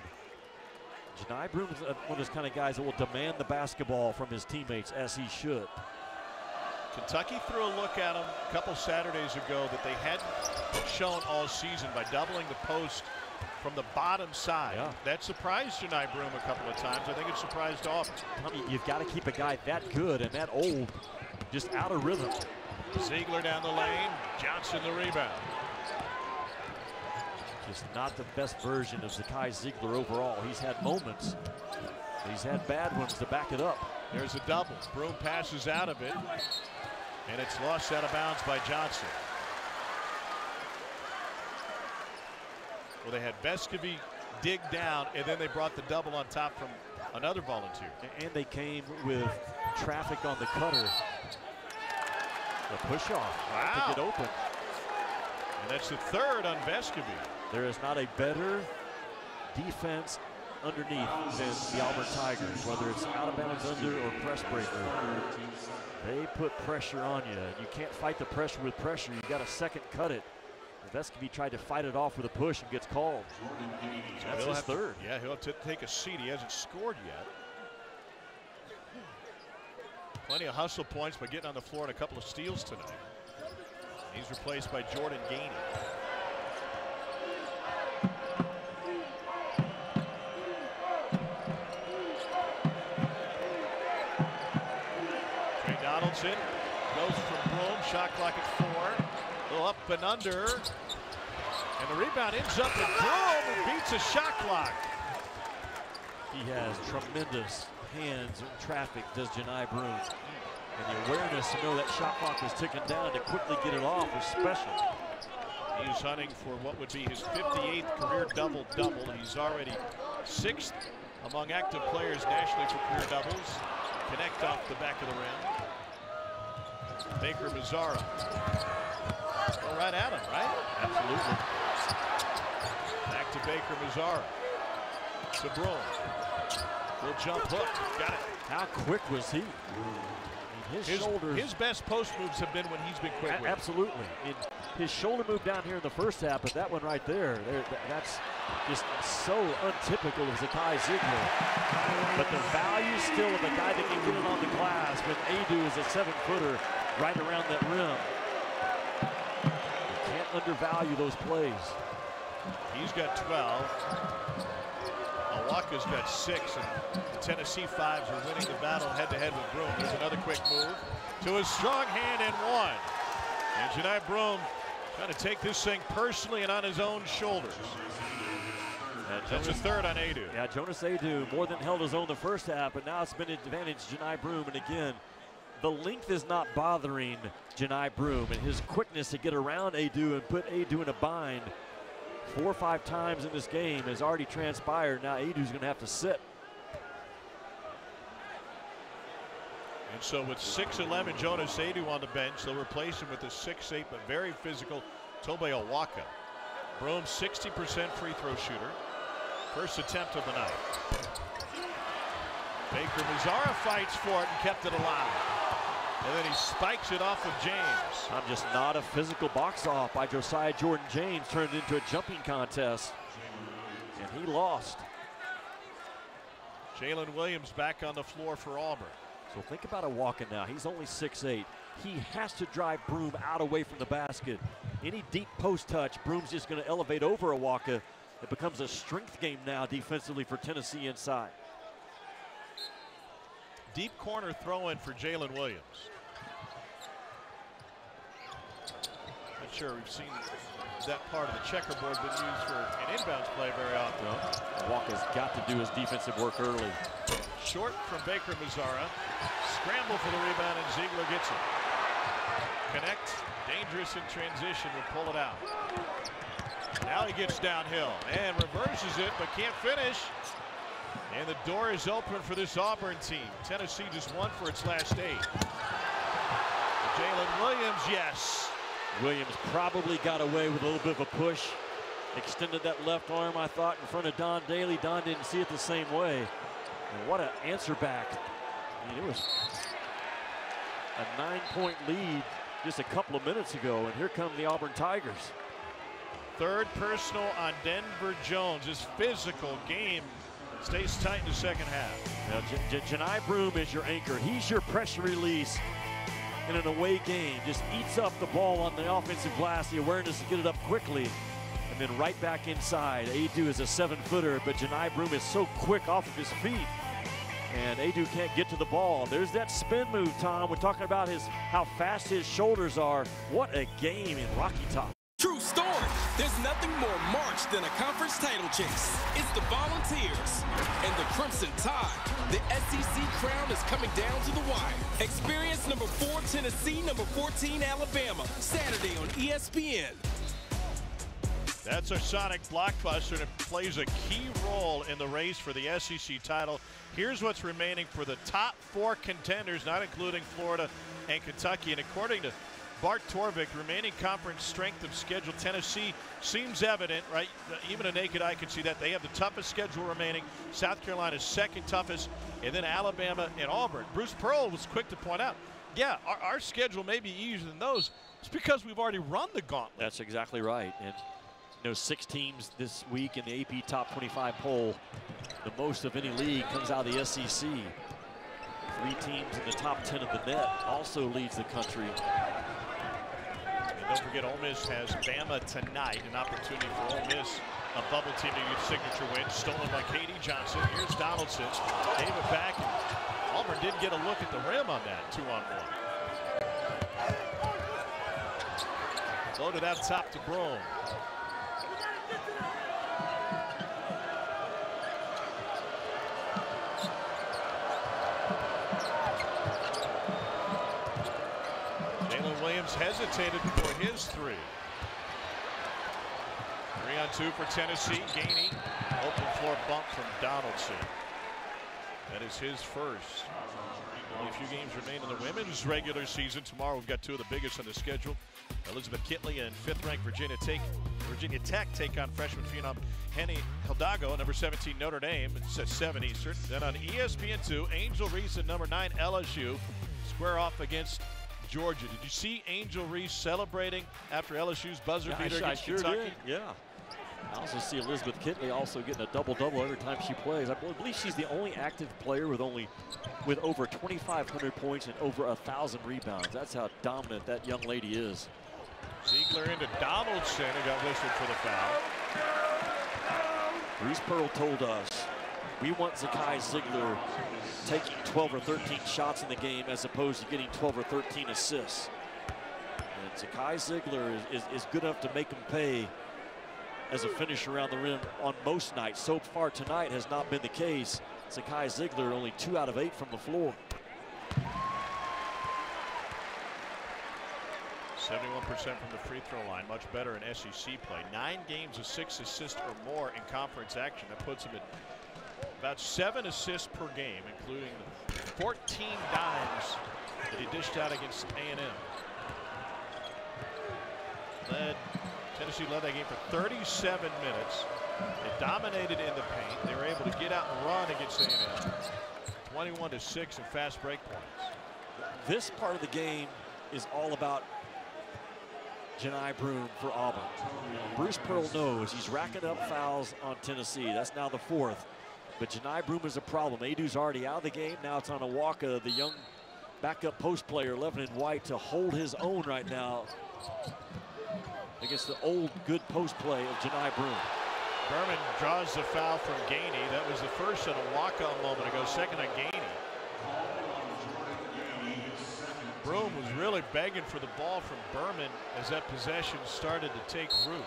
Johni Broome is one of those kind of guys that will demand the basketball from his teammates, as he should. Kentucky threw a look at him a couple Saturdays ago that they hadn't shown all season by doubling the post from the bottom side. Yeah. That surprised Johni Broome a couple of times. I think it surprised Auburn. You've got to keep a guy that good and that old just out of rhythm. Ziegler down the lane, Johnson the rebound. Just not the best version of Zakai Ziegler overall. He's had moments. He's had bad ones to back it up. There's a double. Broome passes out of it, and it's lost out of bounds by Johnson. Well, they had Vescovy dig down, and then they brought the double on top from another volunteer. And they came with traffic on the cutter. The push off to get open. And that's the third on Vescovy. There is not a better defense underneath than the Auburn Tigers, whether it's out of bounds under or press breaker. They put pressure on you. You can't fight the pressure with pressure. You got to second cut it. Vescovy tried to fight it off with a push and gets called. That's his third. Yeah, he'll have to take a seat. He hasn't scored yet. Plenty of hustle points by getting on the floor and a couple of steals tonight. He's replaced by Jordan Gainey. Trey Donaldson goes from Broome. Shot clock at 4. A little up and under. And the rebound ends up with Broome, who beats a shot clock. He has tremendous hands in traffic, does Johni Broome. And the awareness to know that shot clock is ticking down to quickly get it off is special. He's hunting for what would be his 58th career double-double. He's already 6th among active players nationally for career doubles. Connect off the back of the rim. Baker Mazzara. Go right at him, right? Absolutely. Back to Baker Mazzara. To Broome. Little jump hook. Got it. How quick was he? His shoulders. His best post moves have been when he's been quick with. Absolutely. His shoulder move down here in the first half, but that one right there, that's just so untypical of Zakai Ziegler. But the value still of a guy that can get it on the glass when Adu is a 7-footer right around that rim. You can't undervalue those plays. He's got 12. Awaka's got 6, and the Tennessee Fives are winning the battle head-to-head with Broome. There's another quick move to his strong hand and one. And Johni Broome trying to take this thing personally and on his own shoulders. That's a third on Adu. Yeah, Jonas Adu more than held his own the first half, but now it's been an advantage Johni Broome. And again, the length is not bothering Johni Broome, and his quickness to get around Adu and put Adu in a bind 4 or 5 times in this game has already transpired. Now Adu's going to have to sit. And so with 6'11" Jonas Adu on the bench, they'll replace him with a 6'8" but very physical Tobe Awaka. Broome 60% free throw shooter. First attempt of the night. Baker Mazzara fights for it and kept it alive. And then he spikes it off of James. I'm just not a physical box off by Josiah Jordan-James. Turned it into a jumping contest, and he lost. Jalen Williams back on the floor for Auburn. So think about Awaka now. He's only 6'8". He has to drive Broome out away from the basket. Any deep post touch, Broome's just going to elevate over Awaka. It becomes a strength game now defensively for Tennessee inside. Deep corner throw in for Jalen Williams. Not sure we've seen that part of the checkerboard been used for an inbounds play very often. Awaka's got to do his defensive work early. Short from Baker Mazzara. Scramble for the rebound, and Ziegler gets it. Connect, dangerous in transition, will pull it out. Now he gets downhill and reverses it, but can't finish. And the door is open for this Auburn team. Tennessee just won for its last 8. Jalen Williams, yes. Williams probably got away with a little bit of a push. Extended that left arm, I thought, in front of Don Daly. Don didn't see it the same way. And what an answer back. I mean, it was a 9-point lead just a couple of minutes ago, and here come the Auburn Tigers. Third personal on Denver Jones. His physical game stays tight in the second half. Now, Janai Broome is your anchor. He's your pressure release in an away game. Just eats up the ball on the offensive glass, the awareness to get it up quickly, and then right back inside. Adu is a 7-footer, but Janai Broome is so quick off of his feet, and Adu can't get to the ball. There's that spin move, Tom. We're talking about how fast his shoulders are. What a game in Rocky Top. True story. There's nothing more March than a conference title chase. It's the Volunteers and the Crimson Tide. The SEC crown is coming down to the wire. Experience number 4 Tennessee, number 14 Alabama. Saturday on ESPN. That's our Sonic blockbuster, and it plays a key role in the race for the SEC title. Here's what's remaining for the top 4 contenders, not including Florida and Kentucky. And according to Bart Torvik, remaining conference strength of schedule, Tennessee seems evident, right? Even a naked eye can see that. They have the toughest schedule remaining. South Carolina's second toughest, and then Alabama and Auburn. Bruce Pearl was quick to point out, yeah, our schedule may be easier than those. It's because we've already run the gauntlet. That's exactly right. And 6 teams this week in the AP Top 25 poll. The most of any league comes out of the SEC. 3 teams in the top 10 of the net also leads the country. Don't forget, Ole Miss has Bama tonight. An opportunity for Ole Miss, a bubble team to get signature win. Stolen by Katie Johnson. Here's Donaldson. Gave it back. And Auburn did get a look at the rim on that 2-on-1. Loaded out top to Broome. Williams hesitated for his 3. 3-on-2 for Tennessee. Gainey. Open floor bump from Donaldson. That is his first. Only a few games remain in the women's regular season. Tomorrow we've got 2 of the biggest on the schedule. Elizabeth Kitley and 5th-ranked Virginia Tech take on freshman phenom Henny Hidalgo, number 17 Notre Dame. It's at 7 Eastern. Then on ESPN2, Angel Reese and number 9 LSU square off against Georgia. Did you see Angel Reese celebrating after LSU's buzzer beater against Kentucky? Did. Yeah. I also see Elizabeth Kitley also getting a double-double every time she plays. I believe she's the only active player with over 2,500 points and over 1,000 rebounds. That's how dominant that young lady is. Ziegler into Donaldson, who got whistled for the foul. Bruce Pearl told us, we want Zakai Ziegler taking 12 or 13 shots in the game as opposed to getting 12 or 13 assists. And Zakai Ziegler is good enough to make him pay as a finisher around the rim on most nights. So far tonight has not been the case. Zakai Ziegler only 2 out of 8 from the floor. 71% from the free throw line, much better in SEC play. 9 games of 6 assists or more in conference action. That puts him at about 7 assists per game, including 14 dimes that he dished out against A&M. Tennessee led that game for 37 minutes. They dominated in the paint. They were able to get out and run against A&M. 21-6 in fast break points. This part of the game is all about Johni Broome for Auburn. Bruce Pearl knows he's racking up fouls on Tennessee. That's now the 4th. But Johni Broome is a problem. Adu's already out of the game. Now it's on Awaka, the young backup post player, 11 in white, to hold his own right now against the old good post play of Johni Broome. Berman draws the foul from Gainey. That was the first on Awaka a moment ago, second on Gainey. Broome was really begging for the ball from Berman as that possession started to take root.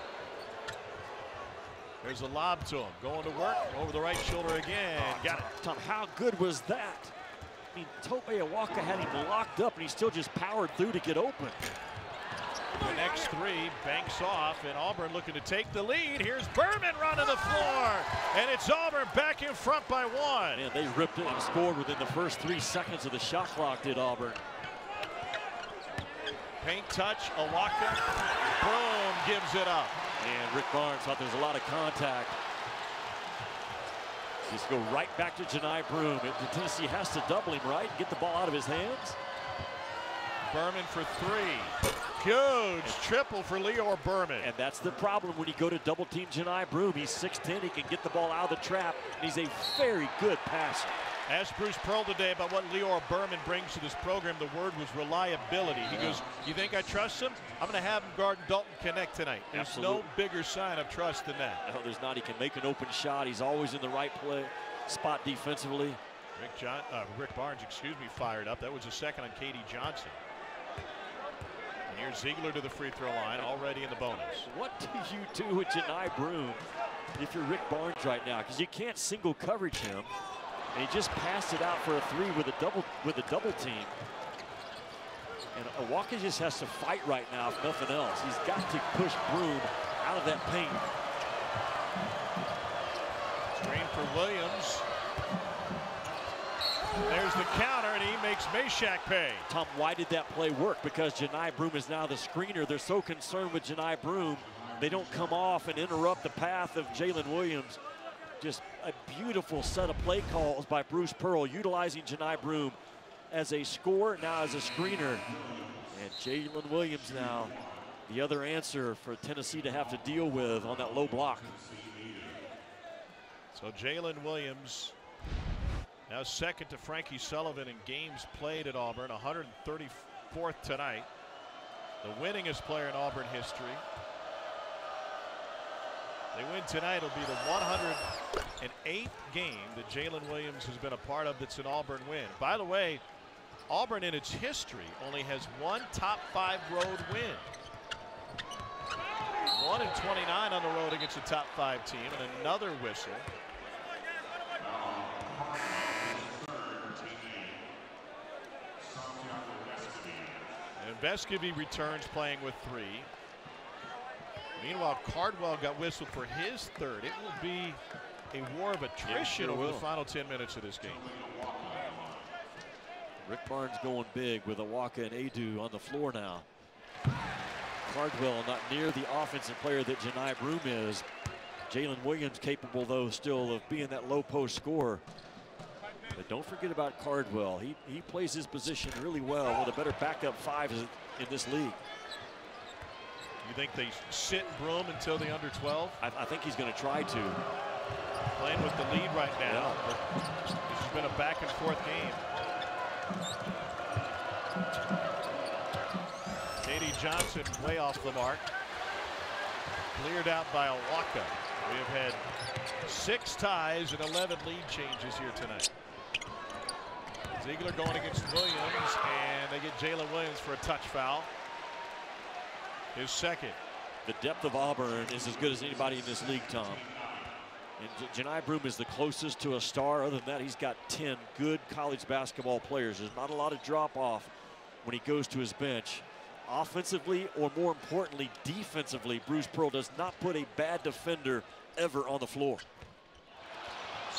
There's a lob to him, going to work, over the right shoulder again, got it. Tom, how good was that? I mean, Tope Awaka had him locked up, and he still just powered through to get open. The next 3 banks off, and Auburn looking to take the lead. Here's Berman running the floor, and it's Auburn back in front by 1. Man, they ripped it and scored within the first 3 seconds of the shot clock, did Auburn. Paint touch, Awaka, Broome gives it up. And Rick Barnes thought there was a lot of contact. Just go right back to Johni Broome. Tennessee has to double him, right? Get the ball out of his hands. Berman for 3. Huge triple for Lior Berman. And that's the problem when you go to double team Johni Broome. He's 6'10", he can get the ball out of the trap, and he's a very good passer. Asked Bruce Pearl today about what Lior Berman brings to this program. The word was reliability. He goes, you think I trust him? I'm going to have him guard Dalton Connect tonight. There's Absolutely. no bigger sign of trust than that. No, there's not. He can make an open shot. He's always in the right spot defensively. Rick Barnes, fired up. That was a second on Katie Johnson. And here's Ziegler to the free throw line, already in the bonus. What do you do with Johni Broome if you're Rick Barnes right now? Because you can't single coverage him. And he just passed it out for a 3 with a double team. And Awaka just has to fight right now, if nothing else. He's got to push Broome out of that paint. Screen for Williams. There's the counter, and he makes Meshack pay. Tom, why did that play work? Because Johni Broome is now the screener. They're so concerned with Johni Broome, they don't come off and interrupt the path of Jalen Williams. Just a beautiful set of play calls by Bruce Pearl, utilizing Johni Broome as a scorer, now as a screener. And Jalen Williams now, the other answer for Tennessee to have to deal with on that low block. So Jalen Williams now second to Frankie Sullivan in games played at Auburn, 134th tonight. The winningest player in Auburn history. They win tonight, it'll be the 108th game that Jalen Williams has been a part of that's an Auburn win. By the way, Auburn in its history only has 1 top 5 road win. 1 in 29 on the road against a top 5 team, and another whistle. And Vescovy returns playing with 3. Meanwhile, Cardwell got whistled for his 3rd. It will be a war of attrition over the final 10 minutes of this game. Rick Barnes going big with Awaka and Adu on the floor now. Cardwell not near the offensive player that Johni Broome is. Jalen Williams capable, though, still of being that low post scorer. But don't forget about Cardwell. He plays his position really well, one of the better backup 5s in this league. You think they sit Broome until the under 12? I think he's going to try to. Playing with the lead right now. But this has been a back and forth game. Katie Johnson way off the mark. Cleared out by Awaka. We have had 6 ties and 11 lead changes here tonight. Ziegler going against Williams, and they get Jalen Williams for a touch foul. His 2nd. The depth of Auburn is as good as anybody in this league, Tom. And Johni Broome is the closest to a star. Other than that, he's got 10 good college basketball players. There's not a lot of drop-off when he goes to his bench. Offensively, or more importantly, defensively, Bruce Pearl does not put a bad defender ever on the floor.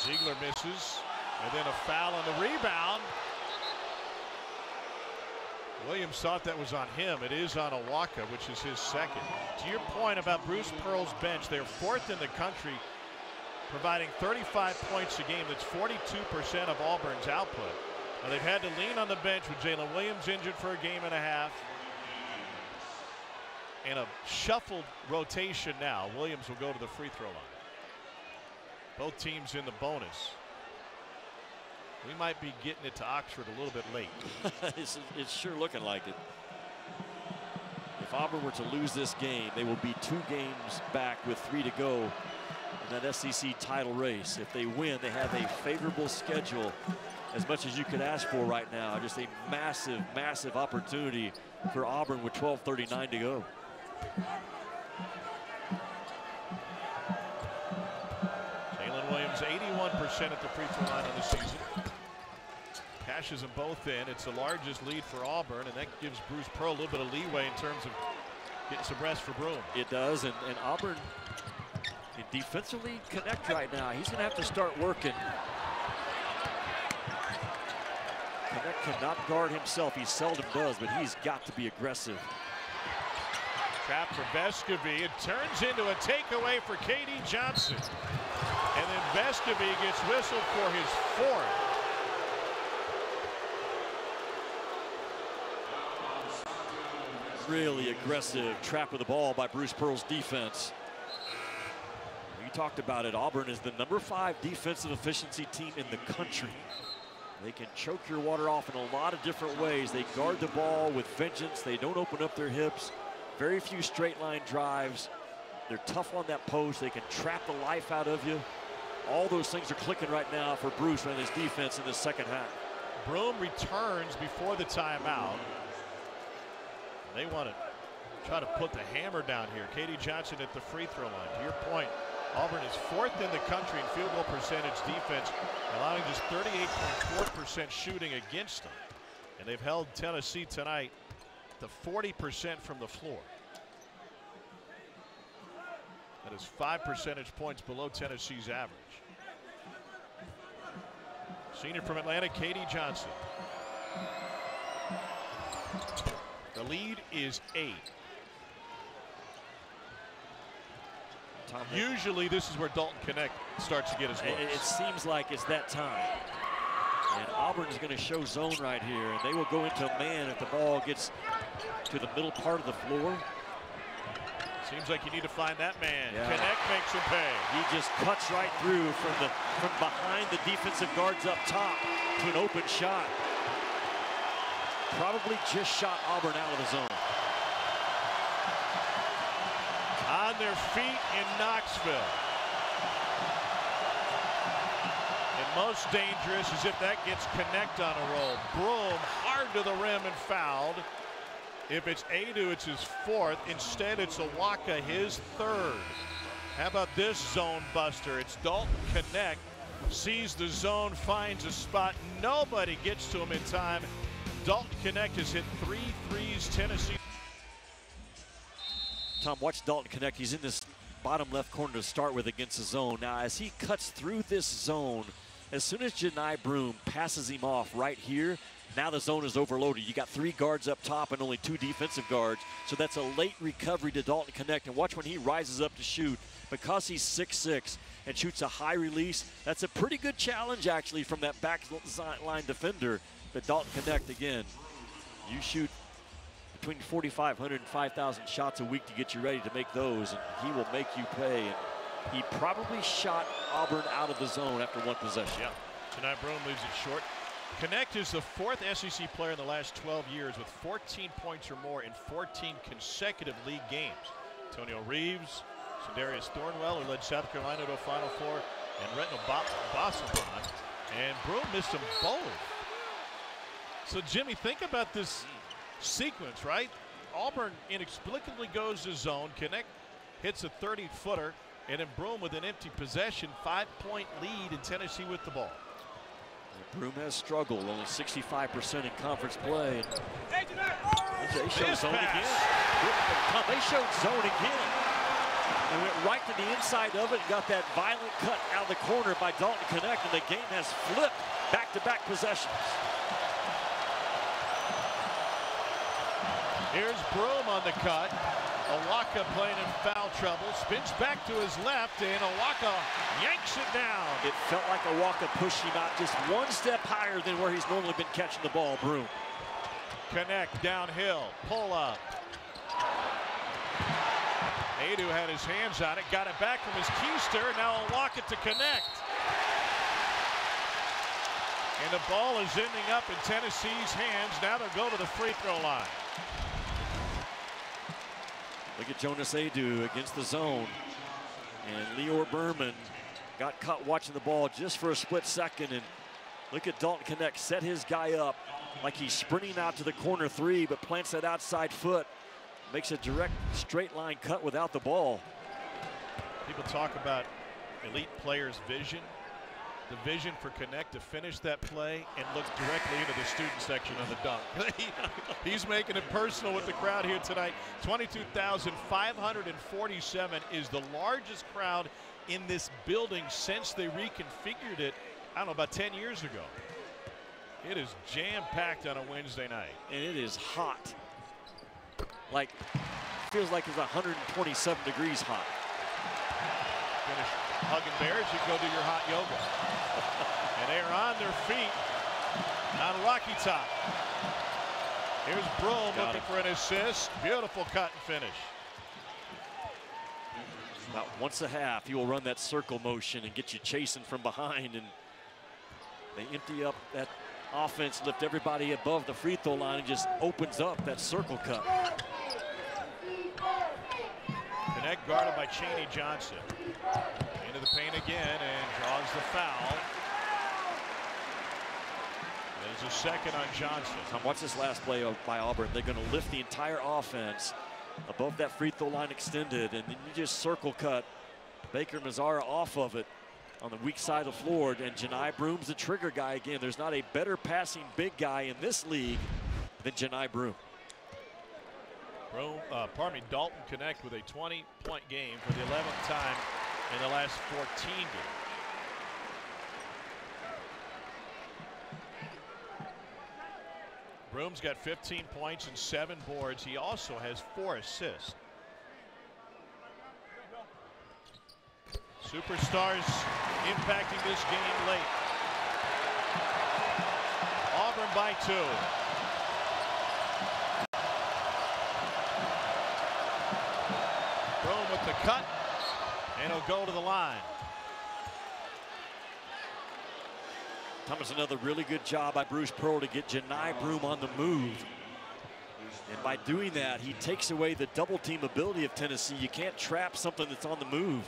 Ziegler misses, and then a foul on the rebound. Williams thought that was on him. It is on Awaka, which is his 2nd. To your point about Bruce Pearl's bench, they're 4th in the country, providing 35 points a game. That's 42% of Auburn's output. Well, they've had to lean on the bench with Jalen Williams injured for a game and a half. And a shuffled rotation now. Williams will go to the free throw line. Both teams in the bonus. We might be getting it to Oxford a little bit late. It's sure looking like it. If Auburn were to lose this game, they will be 2 games back with 3 to go in that SEC title race. If they win, they have a favorable schedule, as much as you could ask for right now. Just a massive, massive opportunity for Auburn with 12:39 to go. Jalen Williams 81% at the free throw line on the season. Cashes them both in. It's the largest lead for Auburn, and that gives Bruce Pearl a little bit of leeway in terms of getting some rest for Broome. It does, and Auburn can defensively connect right now. He's going to have to start working. Connect cannot guard himself. He seldom does, but he's got to be aggressive. Trap for Vescovy. It turns into a takeaway for K.D. Johnson. And then Vescovy gets whistled for his 4th. Really aggressive trap of the ball by Bruce Pearl's defense. We talked about it. Auburn is the #5 defensive efficiency team in the country. They can choke your water off in a lot of different ways. They guard the ball with vengeance. They don't open up their hips. Very few straight line drives. They're tough on that post. They can trap the life out of you. All those things are clicking right now for Bruce and his defense in the second half. Broome returns before the timeout. They want to try to put the hammer down here. K.D. Johnson at the free throw line. To your point, Auburn is 4th in the country in field goal percentage defense, allowing just 38.4% shooting against them. And they've held Tennessee tonight to 40% from the floor. That is 5 percentage points below Tennessee's average. Senior from Atlanta, K.D. Johnson. The lead is 8. Usually this is where Dalton Connect starts to get his looks. It seems like it's that time. And Auburn is going to show zone right here, and they will go into a man if the ball gets to the middle part of the floor. Seems like you need to find that man. Yeah. Connect makes him pay. He just cuts right through from behind the defensive guards up top to an open shot. Probably just shot Auburn out of the zone. On their feet in Knoxville. And most dangerous is if that gets Connect on a roll. Broome hard to the rim and fouled. If it's Adu, it's his 4th. Instead, it's Awaka, his 3rd. How about this zone buster? It's Dalton Connect. Sees the zone, finds a spot. Nobody gets to him in time. Dalton Connect has hit 3 threes. Tennessee. Tom, watch Dalton Connect. He's in this bottom left corner to start with against the zone. Now, as he cuts through this zone, as soon as Janai Broome passes him off right here, now the zone is overloaded. You got 3 guards up top and only 2 defensive guards. So that's a late recovery to Dalton Connect. And watch when he rises up to shoot. Because he's 6'6" and shoots a high release, that's a pretty good challenge actually from that back line defender. But Dalton Connect, again, you shoot between 4,500 and 5,000 shots a week to get you ready to make those, and he will make you pay. And he probably shot Auburn out of the zone after 1 possession. Yeah, tonight Broome leaves it short. Connect is the 4th SEC player in the last 12 years with 14 points or more in 14 consecutive league games. Antonio Reeves, Sindarius Thornwell, who led South Carolina to a Final Four, and Retno Bosselman. And Broome missed them both. So, Jimmy, think about this sequence, right? Auburn inexplicably goes to zone. Connect hits a 30-footer, and then Broome with an empty possession, 5-point lead in Tennessee with the ball. Broome has struggled, only 65% in conference play. They showed zone again. They showed zone again. And went right to the inside of it and got that violent cut out of the corner by Dalton Connect, and the game has flipped back-to-back possessions. Here's Broome on the cut. Owaka playing in foul trouble, spins back to his left, and Owaka yanks it down. It felt like Owaka pushed him out just one step higher than where he's normally been catching the ball. Broom. Connect downhill, pull up. Adu had his hands on it, got it back from his keister, now Owaka to connect. And the ball is ending up in Tennessee's hands. Now they'll go to the free throw line. Look at Jonas Adu against the zone. And Lior Berman got caught watching the ball just for a split second. And look at Dalton Connect set his guy up like he's sprinting out to the corner three, but plants that outside foot. Makes a direct straight line cut without the ball. People talk about elite players' vision. The vision for Connect to finish that play and look directly into the student section on the dunk. He's making it personal with the crowd here tonight. 22,547 is the largest crowd in this building since they reconfigured it, I don't know, about 10 years ago. It is jam-packed on a Wednesday night. And it is hot. Like, feels like it's 127 degrees hot. Finish hugging bears, you go do your hot yoga. And they are on their feet on Rocky Top. Here's Broom looking for an assist. Beautiful cut and finish. About once a half, he will run that circle motion and get you chasing from behind. And they empty up that offense, lift everybody above the free throw line, and just opens up that circle cut. Connect guarded by Chaney Johnson. Into the paint again and draws the foul. There's a second on Johnson. Watch this last play by Auburn. They're going to lift the entire offense above that free throw line extended, and then you just circle cut Baker Mazzara off of it on the weak side of the floor, and Janai Broom's the trigger guy again. There's not a better passing big guy in this league than Janai Broom. Dalton Connect with a 20-point game for the 11th time in the last 14 games. Broom's got 15 points and 7 boards. He also has 4 assists. Superstars impacting this game late. Auburn by 2. Broom with the cut, and he'll go to the line. Thomas, another really good job by Bruce Pearl to get Janai Broom on the move. And by doing that, he takes away the double team ability of Tennessee. You can't trap something that's on the move.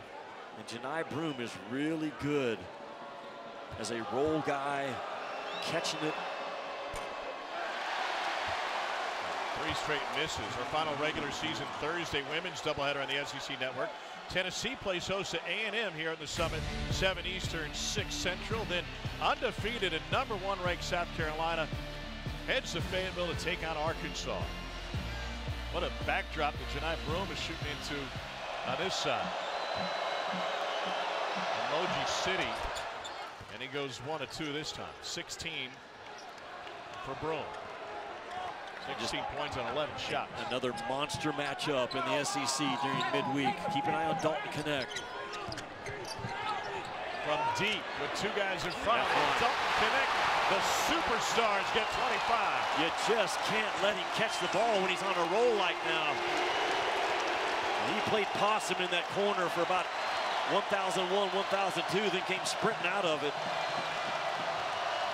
And Janai Broom is really good as a roll guy, catching it. 3 straight misses. Our final regular season Thursday women's doubleheader on the SEC Network. Tennessee plays host to A&M here in the Summit, 7 Eastern, 6 Central. Then undefeated and #1 ranked South Carolina heads to Fayetteville to take on Arkansas. What a backdrop that Janai Broom is shooting into on this side. Emoji City, and he goes 1 of 2 this time. 16 for Broom. 16 points on 11 shots. Another monster matchup in the SEC during midweek. Keep an eye on Dalton Connect. From deep with 2 guys in front. Dalton Connect, the superstars get 25. You just can't let him catch the ball when he's on a roll like now. And he played possum in that corner for about 1,001, 1,002, then came sprinting out of it.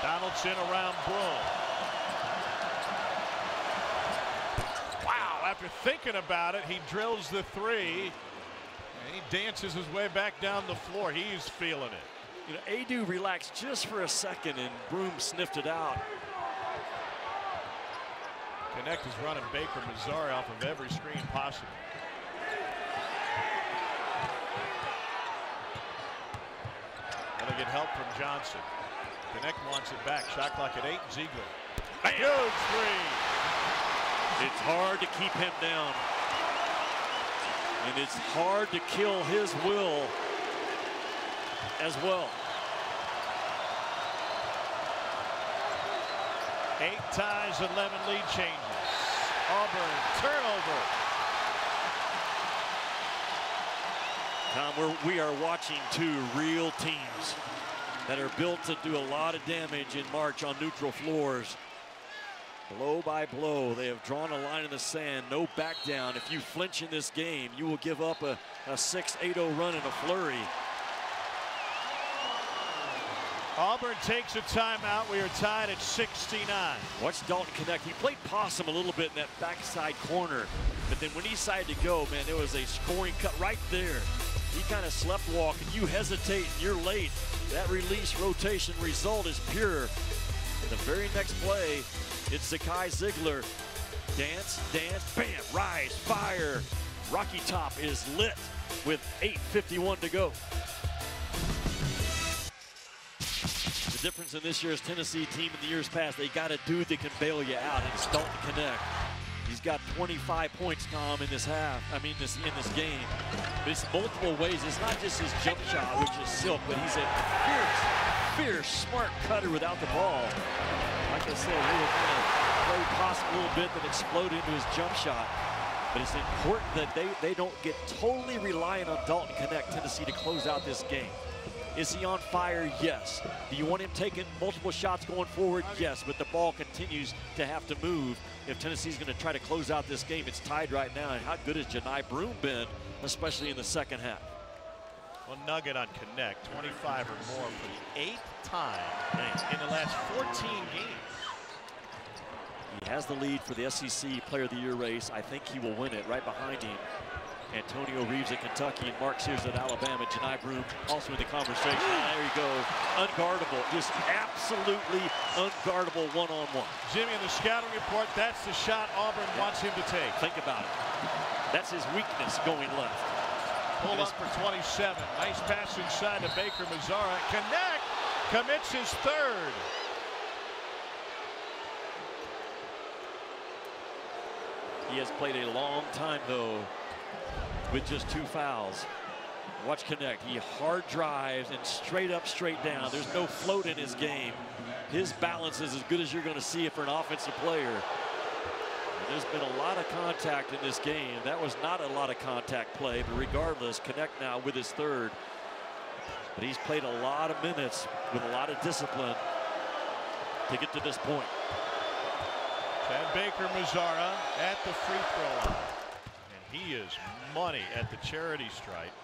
Donaldson around Broom. After thinking about it, he drills the 3, and he dances his way back down the floor. He's feeling it. You know, Adu relaxed just for a second, and Broom sniffed it out. Connect is running Baker Mazzara off of every screen possible. And they get help from Johnson. Connect wants it back. Shot clock at 8. Ziegler. Huge 3. It's hard to keep him down. And it's hard to kill his will as well. 8 ties, 11 lead changes. Auburn turnover. Tom, we are watching two real teams that are built to do a lot of damage in March on neutral floors. Blow by blow, they have drawn a line in the sand, no back down. If you flinch in this game, you will give up a 6-8-0 run in a flurry. Auburn takes a timeout. We are tied at 69. Watch Dalton Connect. He played possum a little bit in that backside corner, but then when he decided to go, man, there was a scoring cut right there. He kind of slept walk, and you hesitate, and you're late. That release rotation result is pure. In the very next play, it's Zakai Ziegler. Dance, dance, bam, rise, fire. Rocky Top is lit with 8:51 to go. The difference in this year's Tennessee team in the years past, they got a dude that can bail you out, and it's Dalton Connect. He's got 25 points, Tom, in this half. I mean, in this game. But it's multiple ways. It's not just his jump shot, which is silk, but he's a fierce, smart cutter without the ball. Like I said, he was going to play possum a little bit, then explode into his jump shot. But it's important that they don't get totally reliant on Dalton Connect, Tennessee, to close out this game. Is he on fire? Yes. Do you want him taking multiple shots going forward? Yes, but the ball continues to have to move. If Tennessee's going to try to close out this game, it's tied right now. And how good has Janai Broome been, especially in the second half? Well, nugget on Connect, 25 or more for the 8th time in the last 14 games. He has the lead for the SEC Player of the Year race. I think he will win it. Right behind him, Antonio Reeves at Kentucky and Mark Sears at Alabama. Janai Broome also in the conversation. There you go. Unguardable. Just absolutely unguardable one-on-one. Jimmy, in the scouting report, that's the shot Auburn wants him to take. Think about it. That's his weakness going left. Pull up for 27. Nice pass inside to Baker Mazzara. Connect commits his third. He has played a long time, though, with just 2 fouls. Watch Connect. He hard drives and straight up, straight down. There's no float in his game. His balance is as good as you're going to see it for an offensive player. And there's been a lot of contact in this game. That was not a lot of contact play, but regardless, Connect now with his third. But he's played a lot of minutes with a lot of discipline to get to this point. And Baker Mazzara at the free throw line. And he is money at the charity stripe.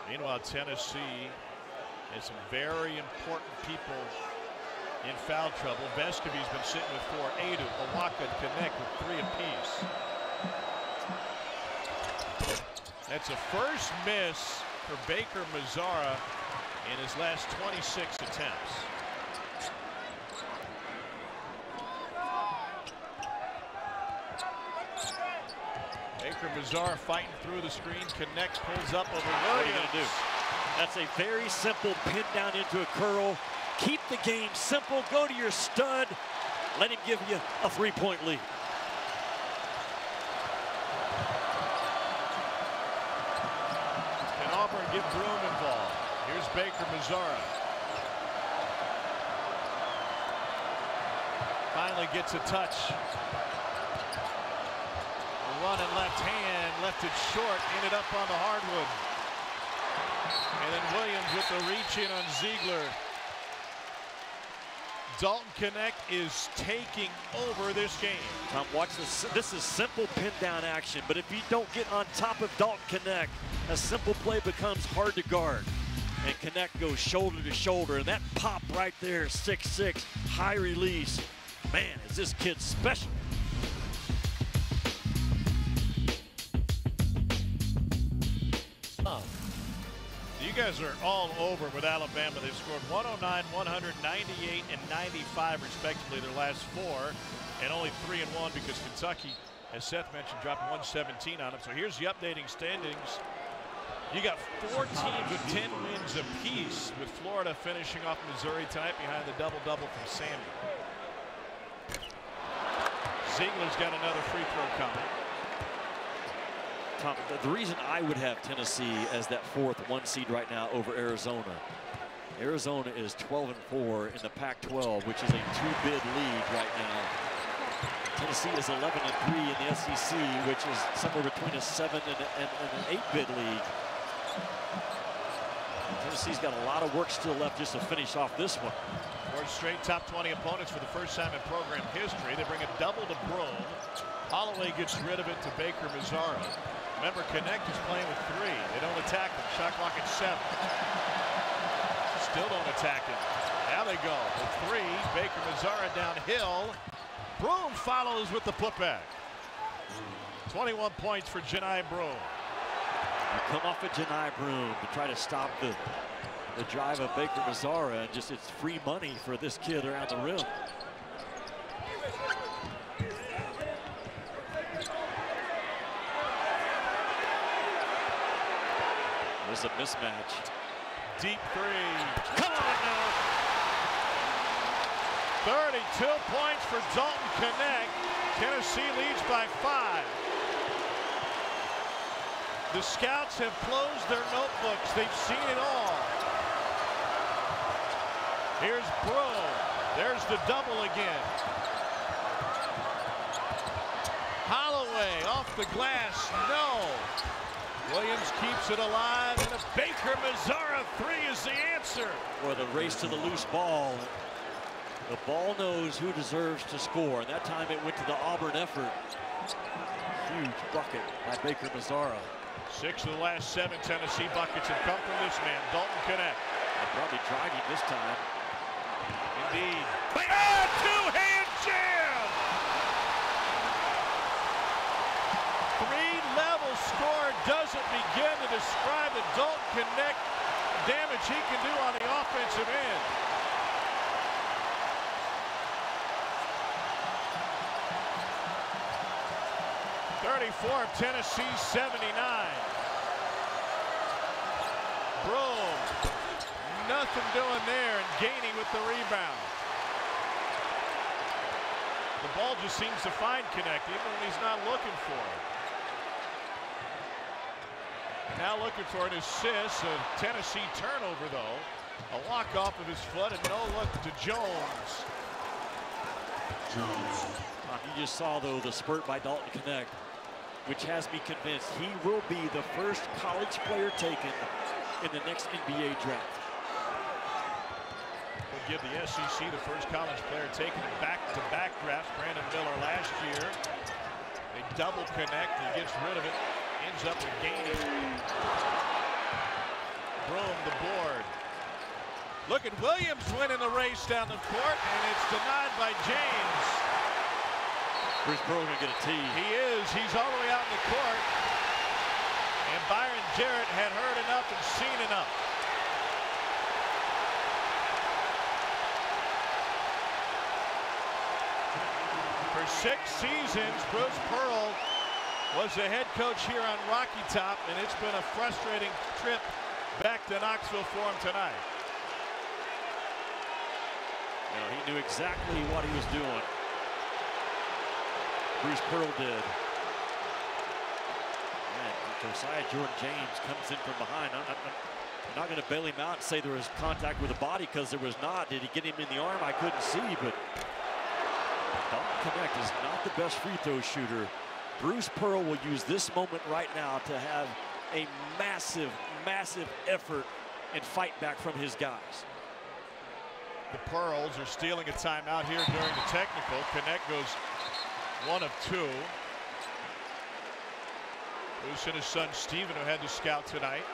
Meanwhile, Tennessee has some very important people in foul trouble. Vescovy's been sitting with 4. Adu, Awaka, and Connect with 3 apiece. That's a first miss for Baker Mazzara in his last 26 attempts. Baker Mazzara fighting through the screen. Connect, pulls up over Williams. What are you going to do? That's a very simple pin down into a curl. Keep the game simple. Go to your stud. Let him give you a 3-point lead. Can Auburn get Broome involved? Here's Baker Mazzara. Finally gets a touch. Running left hand, left it short, ended up on the hardwood. And then Williams with the reach in on Ziegler. Dalton Connect is taking over this game. Tom, watch this. This is simple pin down action, but if you don't get on top of Dalton Connect, a simple play becomes hard to guard. And Connect goes shoulder to shoulder, and that pop right there, 6'6", high release. Man, is this kid special. You guys are all over with Alabama. They've scored 109, 198, and 95 respectively their last 4, and only 3-1 because Kentucky, as Seth mentioned, dropped 117 on them. So here's the updating standings. You got 4 teams with 10 wins apiece, with Florida finishing off Missouri tonight behind the double-double from Sammy. Ziegler's got another free throw coming. Tom, the reason I would have Tennessee as that 4th 1 seed right now over Arizona. Arizona is 12-4 in the Pac-12, which is a 2-bid league right now. Tennessee is 11-3 in the SEC, which is somewhere between a 7 and an 8-bid league. Tennessee's got a lot of work still left just to finish off this one. 4 straight top 20 opponents for the first time in program history. They bring a double to Broome. Holloway gets rid of it to Baker Mazzara. Remember, Connect is playing with 3. They don't attack him. Shot clock at 7. Still don't attack him. Now they go with 3. Baker Mazzara downhill. Broome follows with the putback. 21 points for Janai Broome. You come off of Janai Broome to try to stop the drive of Baker Mazzara, and just it's free money for this kid around the rim. There's a mismatch. Deep 3. Come on now. 32 points for Dalton Connect. Tennessee leads by 5. The scouts have closed their notebooks. They've seen it all. Here's Broome. There's the double again. Holloway off the glass. No. Williams keeps it alive, and a Baker Mazzara 3 is the answer. Or the race to the loose ball. The ball knows who deserves to score, and that time it went to the Auburn effort. Huge bucket by Baker Mazzara. 6 of the last 7 Tennessee buckets have come from this man, Dalton Connect. And probably driving this time. Indeed. Two-hand jam! 3-level score doesn't begin to describe the Dalton Connect damage he can do on the offensive end. of Tennessee 79. Broome, nothing doing there, and Gainey with the rebound. The ball just seems to find Connect even when he's not looking for it. Now looking for an assist, a Tennessee turnover though. A walk off of his foot and no look to Jones. You just saw though the spurt by Dalton Connect, which has me convinced he will be the first college player taken in the next NBA draft. Will give the SEC the first college player taken in back-to-back drafts. Brandon Miller last year. They double Connect. He gets rid of it. Ends up with Gainey. Broome the board. Look at Williams winning the race down the court, and it's denied by James. Bruce Pearl gonna get a tee. He is. He's all the way out in the court. And Byron Jarrett had heard enough and seen enough. For 6 seasons, Bruce Pearl was the head coach here on Rocky Top, and it's been a frustrating trip back to Knoxville for him tonight. You know, he knew exactly what he was doing. Bruce Pearl did. Man, Josiah Jordan-James comes in from behind. I'm not going to bail him out and say there was contact with the body, because there was not. Did he get him in the arm? I couldn't see, but Dalton Connect is not the best free throw shooter. Bruce Pearl will use this moment right now to have a massive, massive effort and fight back from his guys. The Pearls are stealing a timeout here during the technical. Connect goes 1 of 2. Bruce and his son Steven, who had to scout tonight.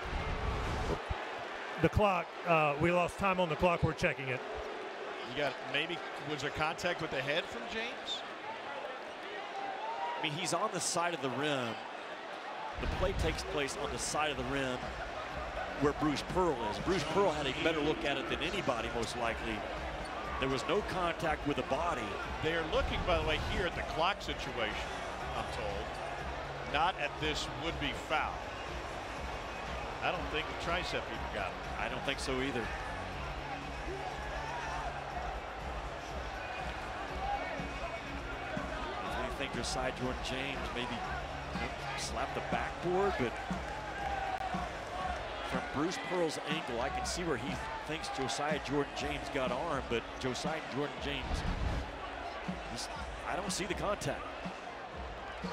The clock, we lost time on the clock. We're checking it. You got, maybe, was there contact with the head from James? I mean, he's on the side of the rim. The play takes place on the side of the rim where Bruce Pearl is. Bruce Pearl had a better look at it than anybody, most likely. There was no contact with the body. They are looking, by the way, here at the clock situation, I'm told, not at this would-be foul. I don't think the tricep even got it. I don't think so either. I think Josiah Jordan-James maybe slapped the backboard, but from Bruce Pearl's angle, I can see where he thinks Josiah Jordan-James got armed, but Josiah Jordan-James I don't see the contact. See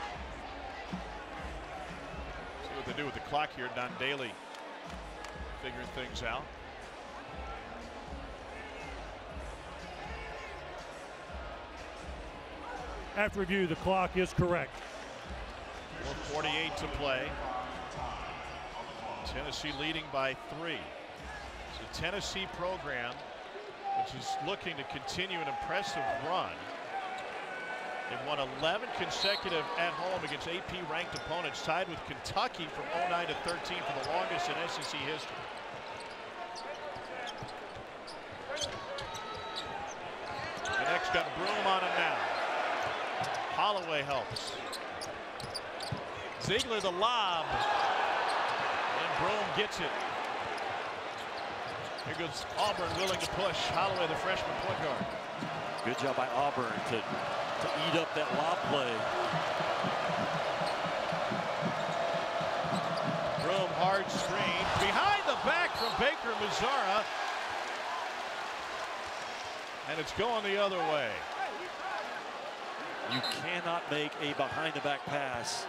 what they do with the clock here. Don Daly figuring things out. After review, the clock is correct. 4:48 to play. Tennessee leading by 3. It's a Tennessee program which is looking to continue an impressive run. They've won 11 consecutive at home against AP-ranked opponents, tied with Kentucky from 09 to 13 for the longest in SEC history. The next got Broom on him now. Holloway helps. Ziegler the lob. And Broom gets it. Here goes Auburn willing to push. Holloway, the freshman point guard. Good job by Auburn to eat up that lob play. Broom hard screen. Behind the back from Baker Mazzara. And it's going the other way. You cannot make a behind-the-back pass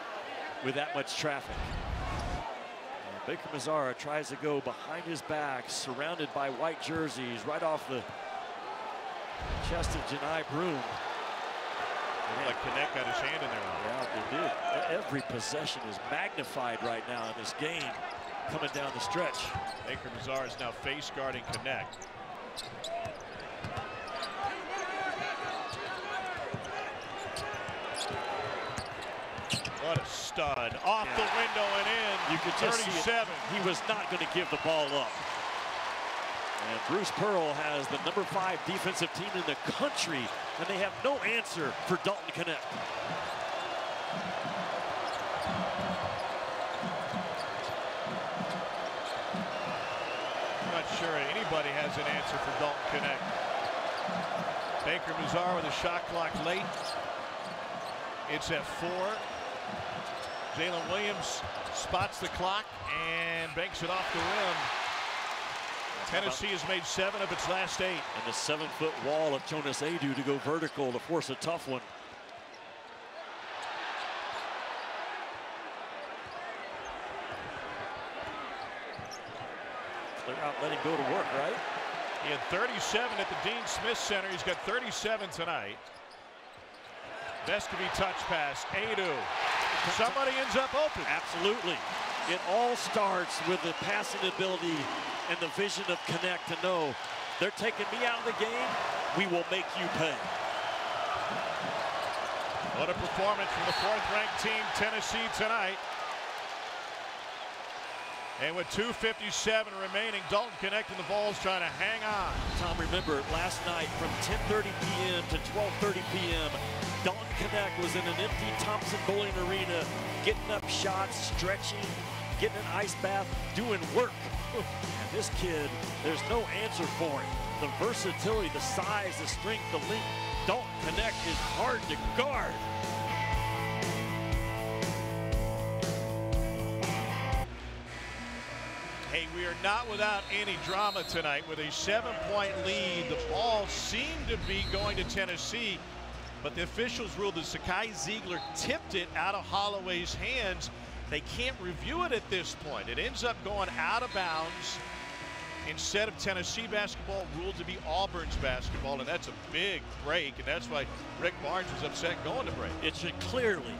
with that much traffic. And Baker Mazzara tries to go behind his back, surrounded by white jerseys, right off the chest of Janai Broom. Like Connect got his hand in there. Yeah, they did. Every possession is magnified right now in this game, coming down the stretch. Baker Mazzara is now face guarding Connect. What a stud. Off the window and in. You could just 37. see it. He was not going to give the ball up. And Bruce Pearl has the #5 defensive team in the country, and they have no answer for Dalton Connect. I'm not sure anybody has an answer for Dalton Connect. Baker Mazzara with a shot clock late. It's at 4. Jalen Williams spots the clock and banks it off the rim. Tennessee has made 7 of its last 8. And the 7-foot wall of Jonas Adu to go vertical to force a tough one. Clear out, let him go to work, right? He had 37 at the Dean Smith Center. He's got 37 tonight. Vescovy touch pass. Adu. Somebody ends up open. Absolutely. It all starts with the passing ability and the vision of Connect to know they're taking me out of the game. We will make you pay. What a performance from the 4th-ranked team, Tennessee, tonight. And with 2:57 remaining, Dalton Connect and the Vols trying to hang on. Tom, remember last night from 10:30 p.m. to 12:30 p.m., Dalton Connect was in an empty Thompson Bowling Arena, getting up shots, stretching, getting an ice bath, doing work. And this kid, there's no answer for him. The versatility, the size, the strength, the length. Dalton Connect is hard to guard. Hey, we are not without any drama tonight with a 7-point lead. The ball seemed to be going to Tennessee, but the officials ruled that Zakai Ziegler tipped it out of Holloway's hands. They can't review it at this point. It ends up going out of bounds. Instead of Tennessee basketball, ruled to be Auburn's basketball, and that's a big break, and that's why Rick Barnes was upset going to break. It should clearly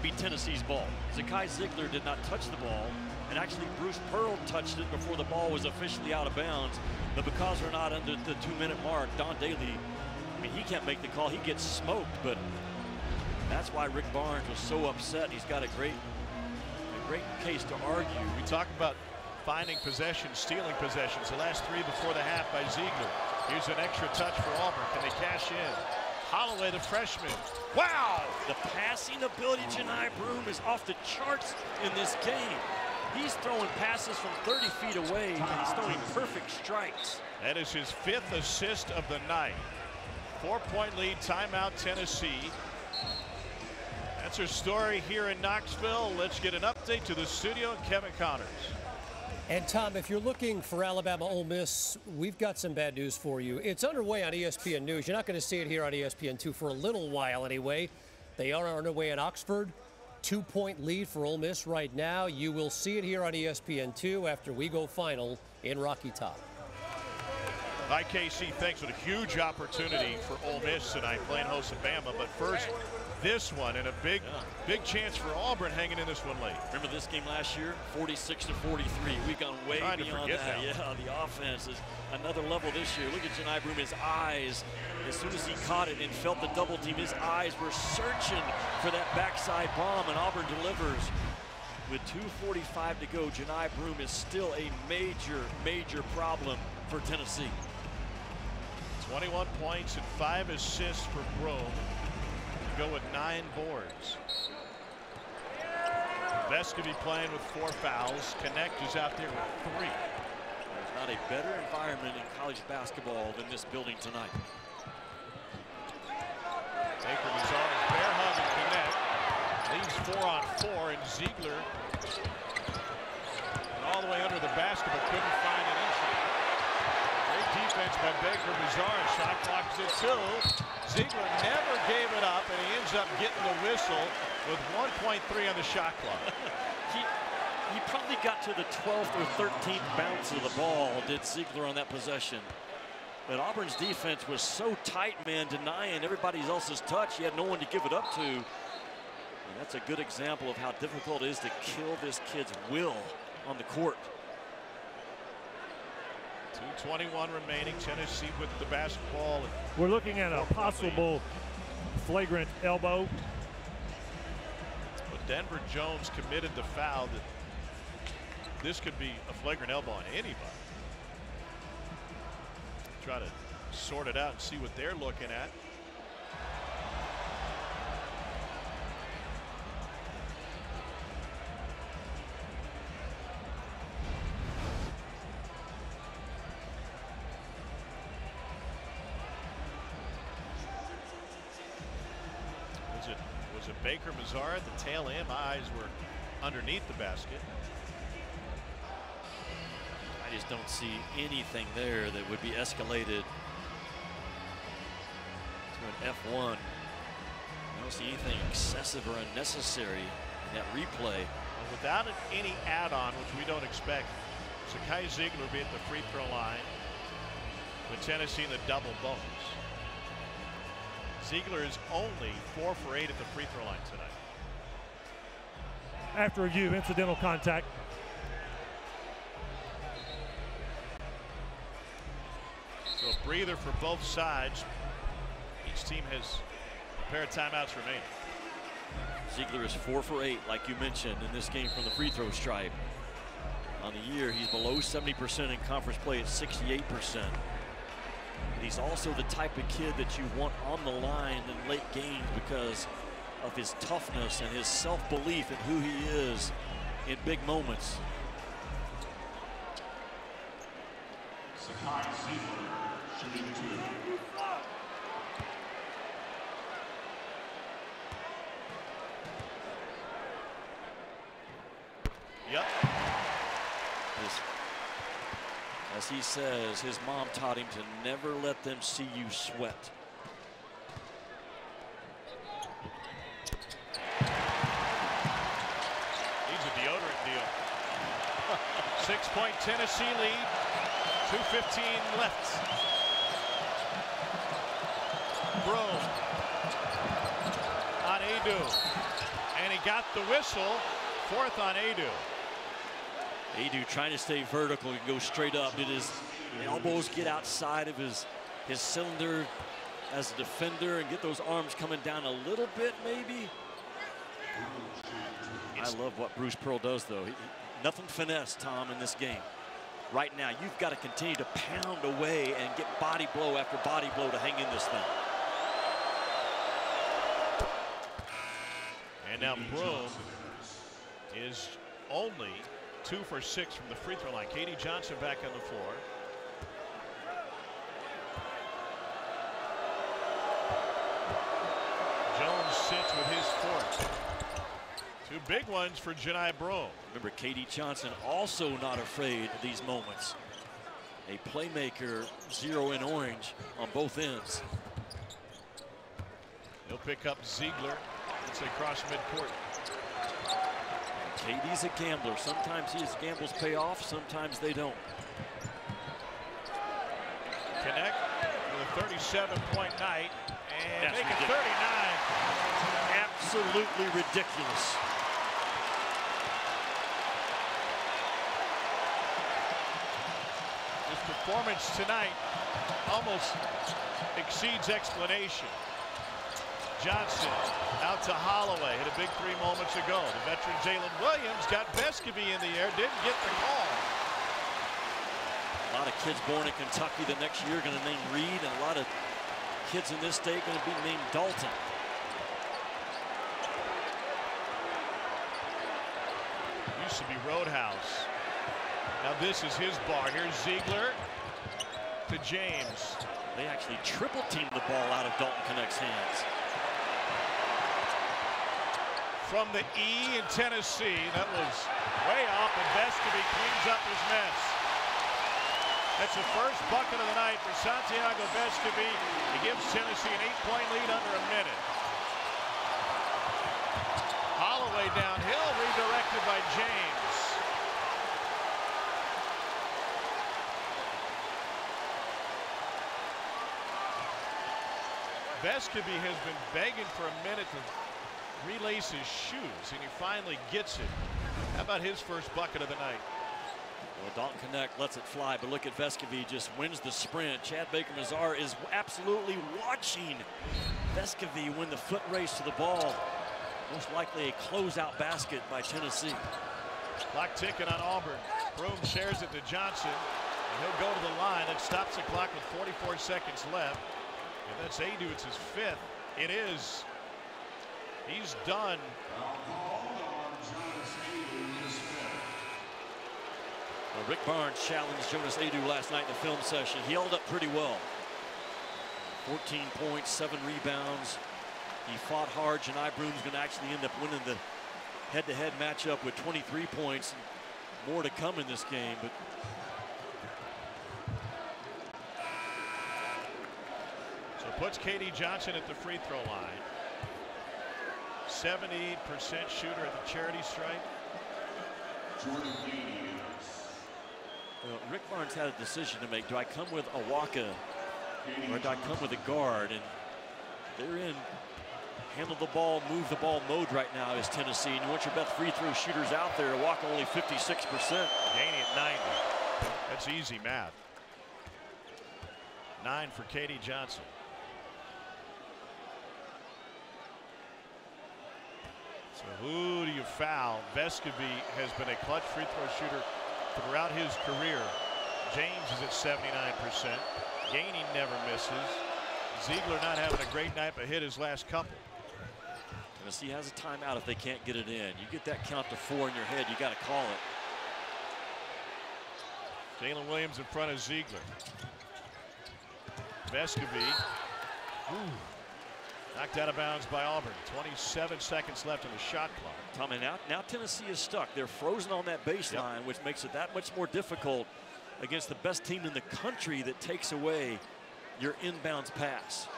be Tennessee's ball. Zakai Ziegler did not touch the ball, and actually Bruce Pearl touched it before the ball was officially out of bounds. But because we're not under the 2-minute mark, Don Daly, I mean, he can't make the call. He gets smoked, but that's why Rick Barnes was so upset. He's got a great case to argue. We talk about finding possessions, stealing possessions. The last 3 before the half by Ziegler. Here's an extra touch for Auburn. Can they cash in? Holloway, the freshman. Wow! The passing ability of Janai Broom is off the charts in this game. He's throwing passes from 30 feet away, and he's throwing perfect strikes. That is his 5th assist of the night. 4-point lead, timeout, Tennessee. That's our story here in Knoxville. Let's get an update to the studio. Kevin Connors. And Tom, if you're looking for Alabama Ole Miss, we've got some bad news for you. It's underway on ESPN News. You're not going to see it here on ESPN2 for a little while anyway. They are underway in Oxford. 2-point lead for Ole Miss right now. You will see it here on ESPN2 after we go final in Rocky Top. Hi, KC. Thanks. What a huge opportunity for Ole Miss tonight, playing host at Bama. But first, this one, and a big chance for Auburn hanging in this one late. Remember this game last year? 46-43. We've gone way beyond that. Now. Yeah, the offense is another level this year. Look at Janai Broome, his eyes. As soon as he caught it and felt the double team, his eyes were searching for that backside bomb, and Auburn delivers. With 2:45 to go, Janai Broome is still a major problem for Tennessee. 21 points and 5 assists for Broome. Go with 9 boards. Best to be playing with 4 fouls. Connect is out there with 3. There's not a better environment in college basketball than this building tonight. Baker Mazar, bear hug and Connect. Leads 4 on 4, and Ziegler all the way under the basket, but couldn't find an entry. Great defense by Baker Mazar. Shot clock's at 2. Ziegler never gave it up, and he ends up getting the whistle with 1.3 on the shot clock. He probably got to the 12th or 13th bounce of the ball, did Ziegler, on that possession. But Auburn's defense was so tight, man, denying everybody else's touch. He had no one to give it up to. And that's a good example of how difficult it is to kill this kid's will on the court. 2:21 remaining. Tennessee with the basketball. We're looking at a possible flagrant elbow. But Denver Jones committed the foul. That this could be a flagrant elbow on anybody. Try to sort it out and see what they're looking at. Was it Baker Mazar at the tail end? My eyes were underneath the basket. I just don't see anything there that would be escalated to an F1. I don't see anything excessive or unnecessary in that replay. Well, without any add-on, which we don't expect, Zakai Ziegler will be at the free throw line with Tennessee in the double bonus. Ziegler is only 4 for 8 at the free throw line tonight. After review, incidental contact. So a breather for both sides. Each team has a pair of timeouts remaining. Ziegler is 4 for 8, like you mentioned, in this game from the free throw stripe. On the year, he's below 70% in conference play at 68%. But he's also the type of kid that you want on the line in late games because of his toughness and his self-belief in who he is in big moments. Zakai Ziegler, shooting 2. Yep. As he says, his mom taught him to never let them see you sweat. Needs a deodorant deal. 6-point Tennessee lead. 2:15 left. Broome on Adu. And he got the whistle. 4th on Adu. Adu trying to stay vertical and go straight up. Did his elbows get outside of his cylinder as a defender and get those arms coming down a little bit, maybe? I love what Bruce Pearl does, though. Nothing finesse, Tom, in this game. Right now, you've got to continue to pound away and get body blow after body blow to hang in this thing. And now Broome is only 2 for 6 from the free throw line. Katie Johnson back on the floor. Jones sits with his 4th. Two big ones for Janai Broome. Remember, Katie Johnson also not afraid of these moments. A playmaker, 0 in orange on both ends. He'll pick up Ziegler. It's across midcourt. Katie's a gambler. Sometimes his gambles pay off, sometimes they don't. Connect with a 37-point night and That's make it ridiculous. 39. Absolutely ridiculous. His performance tonight almost exceeds explanation. Johnson out to Holloway. Hit a big three moments ago. The veteran Jalen Williams got Vescovy in the air. Didn't get the call. A lot of kids born in Kentucky the next year going to name Reed, and a lot of kids in this state going to be named Dalton. Used to be Roadhouse. Now this is his bar. Here's Ziegler to James. They actually triple teamed the ball out of Dalton Connect's hands. From the E in Tennessee, that was way off, and Vescovy cleans up his mess. That's the first bucket of the night for Santiago Vescovy. He gives Tennessee an 8-point lead under a minute. Holloway downhill, redirected by James. Vescovy has been begging for a minute to relace his shoes, and he finally gets it. How about his first bucket of the night? Well, Dalton Connect lets it fly, but look at Vescovy, just wins the sprint. Chad Baker-Mazar is absolutely watching Vescovy win the foot race to the ball. Most likely a closeout basket by Tennessee. Clock ticking on Auburn. Broome shares it to Johnson, and he'll go to the line. That stops the clock with 44 seconds left. If that's Adu, it's his fifth. It is. He's done. Well, Rick Barnes challenged Jonas Adu last night in the film session. He held up pretty well. 14 points, 7 rebounds. He fought hard. Janai Broome's going to actually end up winning the head-to-head matchup with 23 points. More to come in this game, but So puts Katie Johnson at the free throw line. 78% shooter at the charity stripe. well, Rick Barnes had a decision to make. Do I come with Awaka or do I come with a guard? And they're in handle the ball, move the ball mode right now is Tennessee. And you want your best free throw shooters out there. Awaka only 56%. Gaining at 90. That's easy math. 9 for Katie Johnson. So who do you foul? Vescovy has been a clutch free throw shooter throughout his career. James is at 79%. Gainey never misses. Ziegler not having a great night, but hit his last couple. Tennessee has a timeout if they can't get it in. You get that count to 4 in your head, you got to call it. Jalen Williams in front of Ziegler. Vescovy. Knocked out of bounds by Auburn. 27 seconds left in the shot clock. Tommy, now Tennessee is stuck. They're frozen on that baseline, which makes it that much more difficult against the best team in the country that takes away your inbounds pass.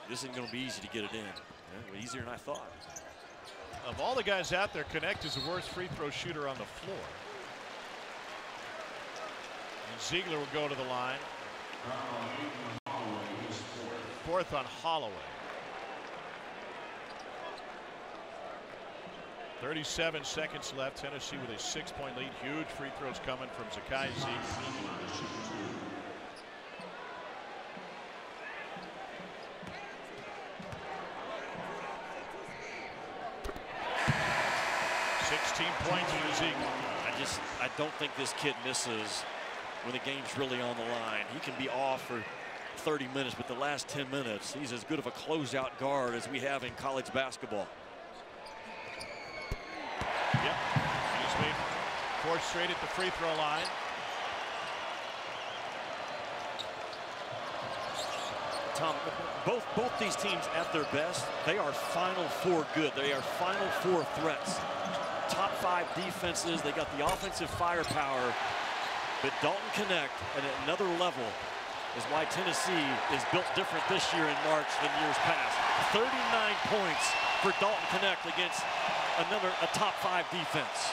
This isn't going to be easy to get it in. Yeah, easier than I thought. Of all the guys out there, Connect is the worst free throw shooter on the floor. And Ziegler will go to the line. Fourth on Holloway. 37 seconds left. Tennessee with a 6-point lead. Huge free throws coming from Zakai Ziegler. Points for Ziegler. I don't think this kid misses when the game's really on the line. He can be off for 30 minutes, but the last 10 minutes, he's as good of a closeout guard as we have in college basketball. Yep. He's made 4 straight at the free throw line. Tom, both these teams at their best, they are Final Four good. They are Final Four threats. Top 5 defenses. They got the offensive firepower. But Dalton Connect at another level is why Tennessee is built different this year in March than years past. 39 points for Dalton Connect against a top 5 defense.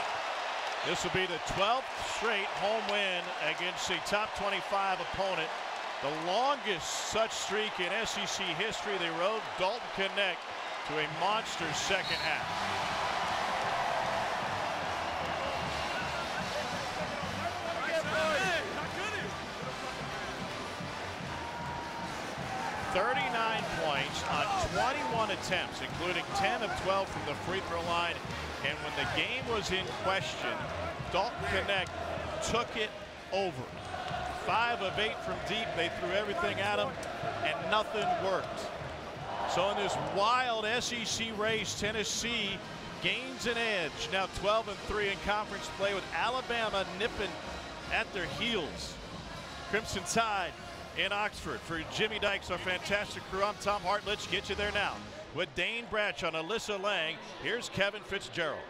This will be the 12th straight home win against a top 25 opponent. The longest such streak in SEC history. They rode Dalton Connect to a monster second half. "39 points on 21 attempts, including 10 of 12 from the free throw line. And when the game was in question, Dalton Connect took it over. 5 of 8 from deep. They threw everything at him, and nothing worked. So in this wild SEC race, Tennessee gains an edge. Now 12-3 in conference play, with Alabama nipping at their heels. Crimson Tide in Oxford. For Jimmy Dykes, our fantastic crew, I'm Tom Hart. Let's get you there now with Dane Bradshaw and Alyssa Lang. Here's Kevin Fitzgerald.